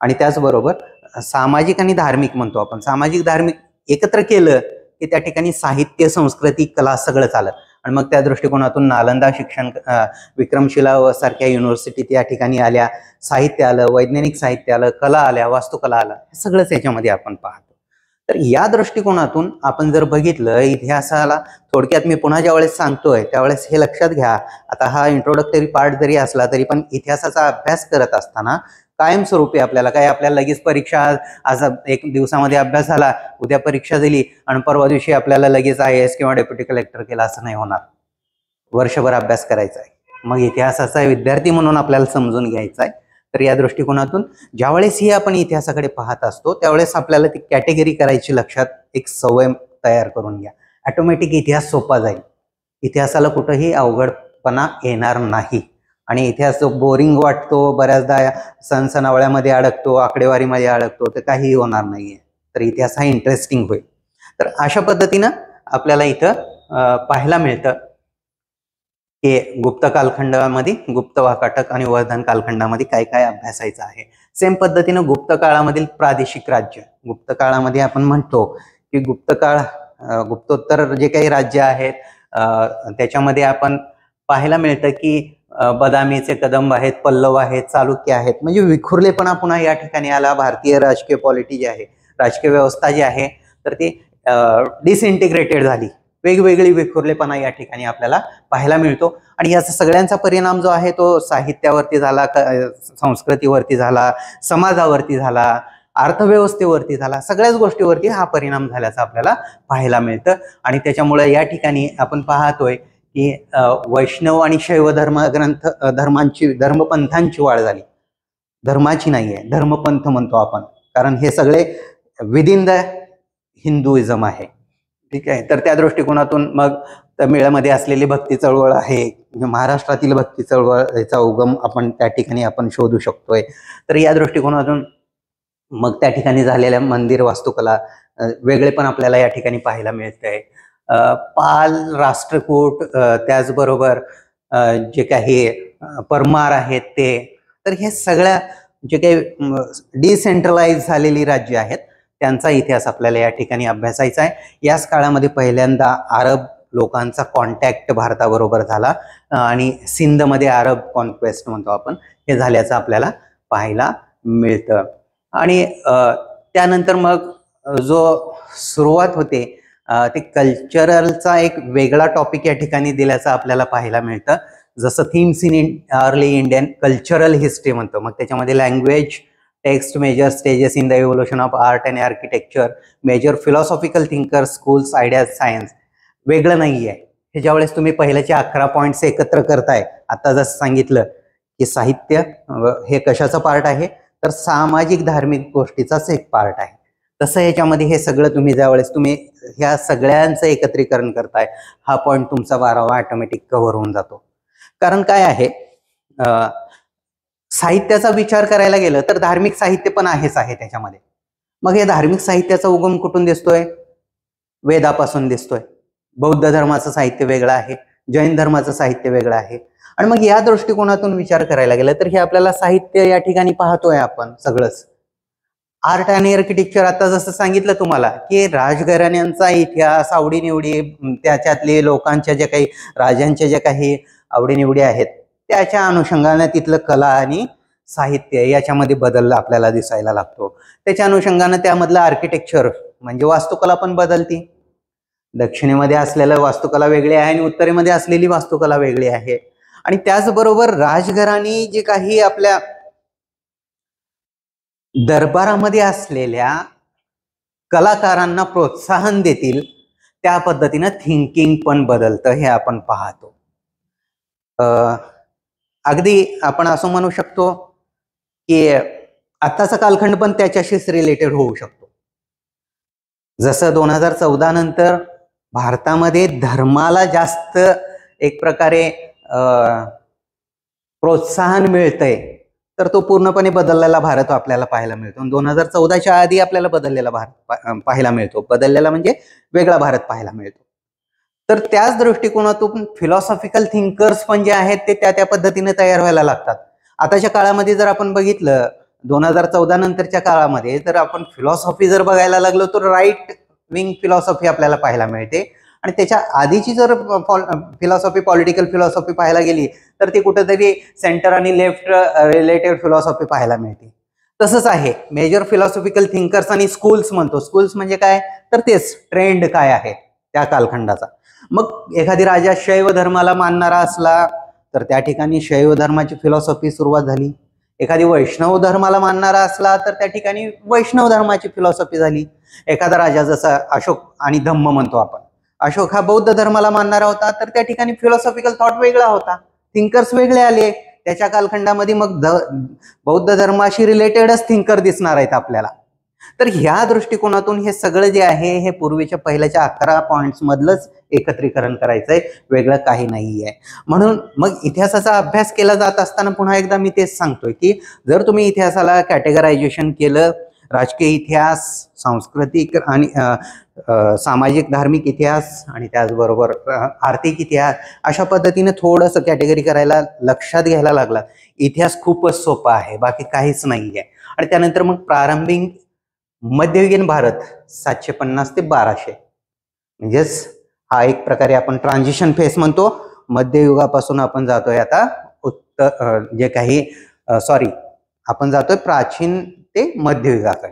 आणि त्याचबरोबर सामाजिक आणि धार्मिक म्हणतो आपण, सामाजिक धार्मिक एकत्र केलं की त्या ठिकाणी साहित्य, संस्कृती, कला सगळंच आलं. आणि मग त्या दृष्टिकोनातून नालंदा शिक्षण, विक्रमशिला सारख्या युनिव्हर्सिटी त्या ठिकाणी आल्या, साहित्य आलं, वैज्ञानिक साहित्य आलं, कला आल्या, वास्तुकला आलं, हे सगळंच याच्यामध्ये आपण पाहतो. तर या दृष्टिकोनातून आपण जर बघितलं इतिहासाला, थोडक्यात मी पुन्हा ज्यावेळेस सांगतोय त्यावेळेस हे लक्षात घ्या. आता हा इंट्रोडक्टरी पार्ट जरी असला तरी पण इतिहासाचा अभ्यास करत असताना कायमस्वरूपी आपल्याला काय, आपल्याला लगेच परीक्षा आज एक दिवसामध्ये अभ्यास झाला, उद्या परीक्षा दिली आणि परवा दिवशी आपल्याला लगेच IAS किंवा डेप्युटी कलेक्टर केला असं नाही होणार. वर्षभर अभ्यास करायचा आहे. मग इतिहासाचा विद्यार्थी म्हणून आपल्याला समजून घ्यायचा आहे. तर या दृष्टिकोनातून ज्यावेळेस ही आपण इतिहासाकडे पाहत असतो त्यावेळेस आपल्याला ती कॅटेगरी करायची लक्षात एक सवय तयार करून घ्या. ऑटोमॅटिक इतिहास सोपा जाईल. इतिहासाला कुठंही अवघडपणा येणार नाही आणि इतिहास जो बोरिंग वाटतो, बऱ्याचदा सणसणावळ्यामध्ये अडकतो, आकडेवारीमध्ये अडकतो, तर काहीही होणार नाहीये. तर इतिहास हा इंटरेस्टिंग होईल. तर अशा पद्धतीनं आपल्याला इथं पाहायला मिळतं की गुप्त कालखंडामध्ये, गुप्त वाकाटक आणि वर्धन कालखंडामध्ये काय काय अभ्यासायचं आहे. सेम पद्धतीनं गुप्त काळामधील प्रादेशिक राज्य, गुप्त काळामध्ये आपण म्हणतो की गुप्तोत्तर जे काही राज्य आहेत त्याच्यामध्ये आपण पाहायला मिळतं की बदामीचे कदंब आहेत, पल्लव आहेत, चालुक्य आहेत. म्हणजे विखुरलेपणा पुन्हा या ठिकाणी आला. भारतीय राजकीय पॉलिटी जी आहे, राजकीय व्यवस्था जी आहे, तर ती डिसइंटिग्रेटेड झाली. वेगवेगळी विखुरलेपणा या ठिकाणी आपल्याला पाहायला मिळतो आणि याचा सगळ्यांचा परिणाम जो आहे तो साहित्यावरती झाला, संस्कृतीवरती झाला, समाजावरती झाला, अर्थव्यवस्थेवरती झाला. सगळ्याच गोष्टीवरती हा परिणाम झाल्याचं आपल्याला पाहायला मिळतं आणि त्याच्यामुळे या ठिकाणी आपण पाहतोय की वैष्णव आणि शैव धर्मपंथांची वाढ झाली. धर्माची नाहीये, धर्मपंथ म्हणतो आपण, कारण हे सगळे विदिन द हिंदुइझम आहे. ठीक आहे. तर त्या दृष्टिकोनातून मग तमिळमध्ये असलेली भक्ती चळवळ आहे, महाराष्ट्रातील भक्ती चळवळीचा उगम आपण त्या ठिकाणी आपण शोधू शकतोय. तर या दृष्टिकोनातून मग त्या ठिकाणी झालेल्या मंदिर वास्तुकला वेगळे पण आपल्याला या ठिकाणी पाहायला मिळतंय. पाल, राष्ट्रकूट, त्याचबरोबर जे काही परमार आहेत ते, तर हे सगळ्या जे काही डिसेंट्रलाइज झालेली राज्य आहेत त्यांचा इतिहास आपल्याला या ठिकाणी अभ्यासायचा आहे. याच काळामध्ये पहिल्यांदा अरब लोकांचा कॉन्टॅक्ट भारताबरोबर झाला आणि सिंधमध्ये अरब कॉन्क्वेस्ट म्हणतो आपण, हे झाल्याचं आपल्याला पाहायला मिळतं. आणि त्यानंतर मग जो सुरुवात होते ते कल्चरलचा एक वेगळा टॉपिक या ठिकाणी दिल्याचं आपल्याला पाहायला मिळतं. जसं themes in early Indian cultural history म्हणतो. मग त्याच्यामध्ये language, text, major stages in the evolution of art and architecture, major philosophical thinker, schools, ideas, science. वेगळं नाहीये हे. ज्यावेळेस तुम्ही पहिल्याचे 11 पॉइंट्स एकत्र करताय, आता जसं सांगितलं की साहित्य हे कशाचं पार्ट आहे, तर सामाजिक धार्मिक गोष्टीचाच एक पार्ट आहे. तसं ह्याच्यामध्ये हे सगळं तुम्ही ज्यावेळेस तुम्ही ह्या सगळ्यांचं एकत्रीकरण करताय, हा पॉइंट तुमचा 12वा ऑटोमॅटिक कव्हर होऊन जातो. कारण काय आहे, साहित्याचा विचार करायला गेलं तर धार्मिक साहित्य पण आहेच आहे त्याच्यामध्ये. मग हे धार्मिक साहित्याचा उगम कुठून दिसतोय? वेदापासून दिसतोय. बौद्ध धर्माचं साहित्य वेगळं आहे, जैन धर्माचं साहित्य वेगळं आहे. आणि मग या दृष्टिकोनातून विचार करायला गेलं तर हे आपल्याला साहित्य या ठिकाणी पाहतोय आपण सगळंच. आर्ट आणि आर्किटेक्चर, आता जसं सांगितलं तुम्हाला की राजघराण्यांचा इतिहास, आवडीनिवडी, त्याच्यातले लोकांच्या ज्या काही राजांच्या ज्या काही आवडीनिवडी आहेत त्याच्या अनुषंगाने तिथलं कला आणि साहित्य याच्यामध्ये बदल आपल्याला दिसायला लागतो. त्याच्या अनुषंगाने त्यामधलं आर्किटेक्चर म्हणजे वास्तुकला पण बदलती. दक्षिणेमध्ये असलेलं वास्तुकला वेगळी आहे आणि उत्तरेमध्ये असलेली वास्तुकला वेगळी आहे. आणि त्याचबरोबर राजघराणी जे काही आपल्या दरबारामध्ये असलेल्या कलाकारांना प्रोत्साहन देतील त्या पद्धतीनं थिंकिंग पण बदलतं, हे आपण पाहतो. अगदी आपण असं म्हणू शकतो की आताचा कालखंड पण त्याच्याशीच रिलेटेड होऊ शकतो. जसं 2014 नंतर भारतामध्ये धर्माला जास्त एक प्रकारे प्रोत्साहन मिळतंय, तर तो पूर्णपणे बदललेला भारत आपल्याला पाहायला मिळतो. 2014च्या आधी आपल्याला बदललेला भारत पाहायला मिळतो. बदललेला म्हणजे वेगळा भारत पाहायला मिळतो. तर त्याच दृष्टिकोनातून फिलॉसॉफिकल थिंकर्स पण जे आहेत ते त्या पद्धतीने तयार व्हायला लागतात. आताच्या काळामध्ये जर आपण बघितलं 2014 नंतरच्या काळामध्ये, तर आपण फिलॉसॉफी जर बघायला लागलो तर राईट विंग फिलॉसॉफी आपल्याला पाहायला मिळते. आणि त्याच्या आधीची जर फिलॉसॉफी, पॉलिटिकल फिलॉसॉफी पाहायला गेली तर ती कुठेतरी सेंटर आणि लेफ्ट रिलेटेड फिलॉसॉफी पाहायला मिळते. तसंच आहे मेजर फिलॉसॉफिकल थिंकर्स आणि स्कूल्स म्हणतो. स्कूल्स म्हणजे काय, तर तेच ट्रेंड काय आहे त्या कालखंडाचा. मग एखादी राजा शैव धर्माला मानणारा असला तर त्या ठिकाणी शैव धर्माची फिलॉसॉफी सुरुवात झाली. एखादी वैष्णव धर्माला मानणारा असला तर त्या ठिकाणी वैष्णव धर्माची फिलॉसॉफी झाली. एखादा राजा जसा अशोक आणि धम्म म्हणतो आपण, अशोक हा बौद्ध धर्माला मानणारा होता, तर त्या ठिकाणी फिलॉसॉफिकल थॉट वेगळा होता, थिंकर्स वेगळे आले. त्याच्या कालखंडामध्ये मग बौद्ध धर्माशी रिलेटेडच थिंकर दिसणार आहेत आपल्याला. तर ह्या दृष्टिकोनातून हे सगळं जे आहे हे पूर्वीच्या पहिल्याच्या 11 पॉइंट्स मधलंच एकत्रीकरण करायचंय, वेगळं काही नाहीये. म्हणून मग इतिहासाचा अभ्यास केला जात असताना पुन्हा एकदा मी तेच सांगतोय की जर तुम्ही इतिहासाला कॅटेगरायझेशन केलं, राजकीय इतिहास, सांस्कृतिक आणि सामाजिक धार्मिक इतिहास आणि त्याचबरोबर आर्थिक इतिहास, अशा पद्धतीने थोडंसं कॅटेगरी करायला लक्षात घ्यायला लागला, इतिहास खूपच सोपा आहे, बाकी काहीच नाहीये. आणि त्यानंतर मग प्रारंभिक मध्ययुगीन भारत 750 ते 1200, म्हणजेच हा एक प्रकारे आपण ट्रान्झिशन फेस म्हणतो. मध्ययुगापासून आपण जातोय आता आपण जातोय प्राचीन ते मध्ययुगाकडे.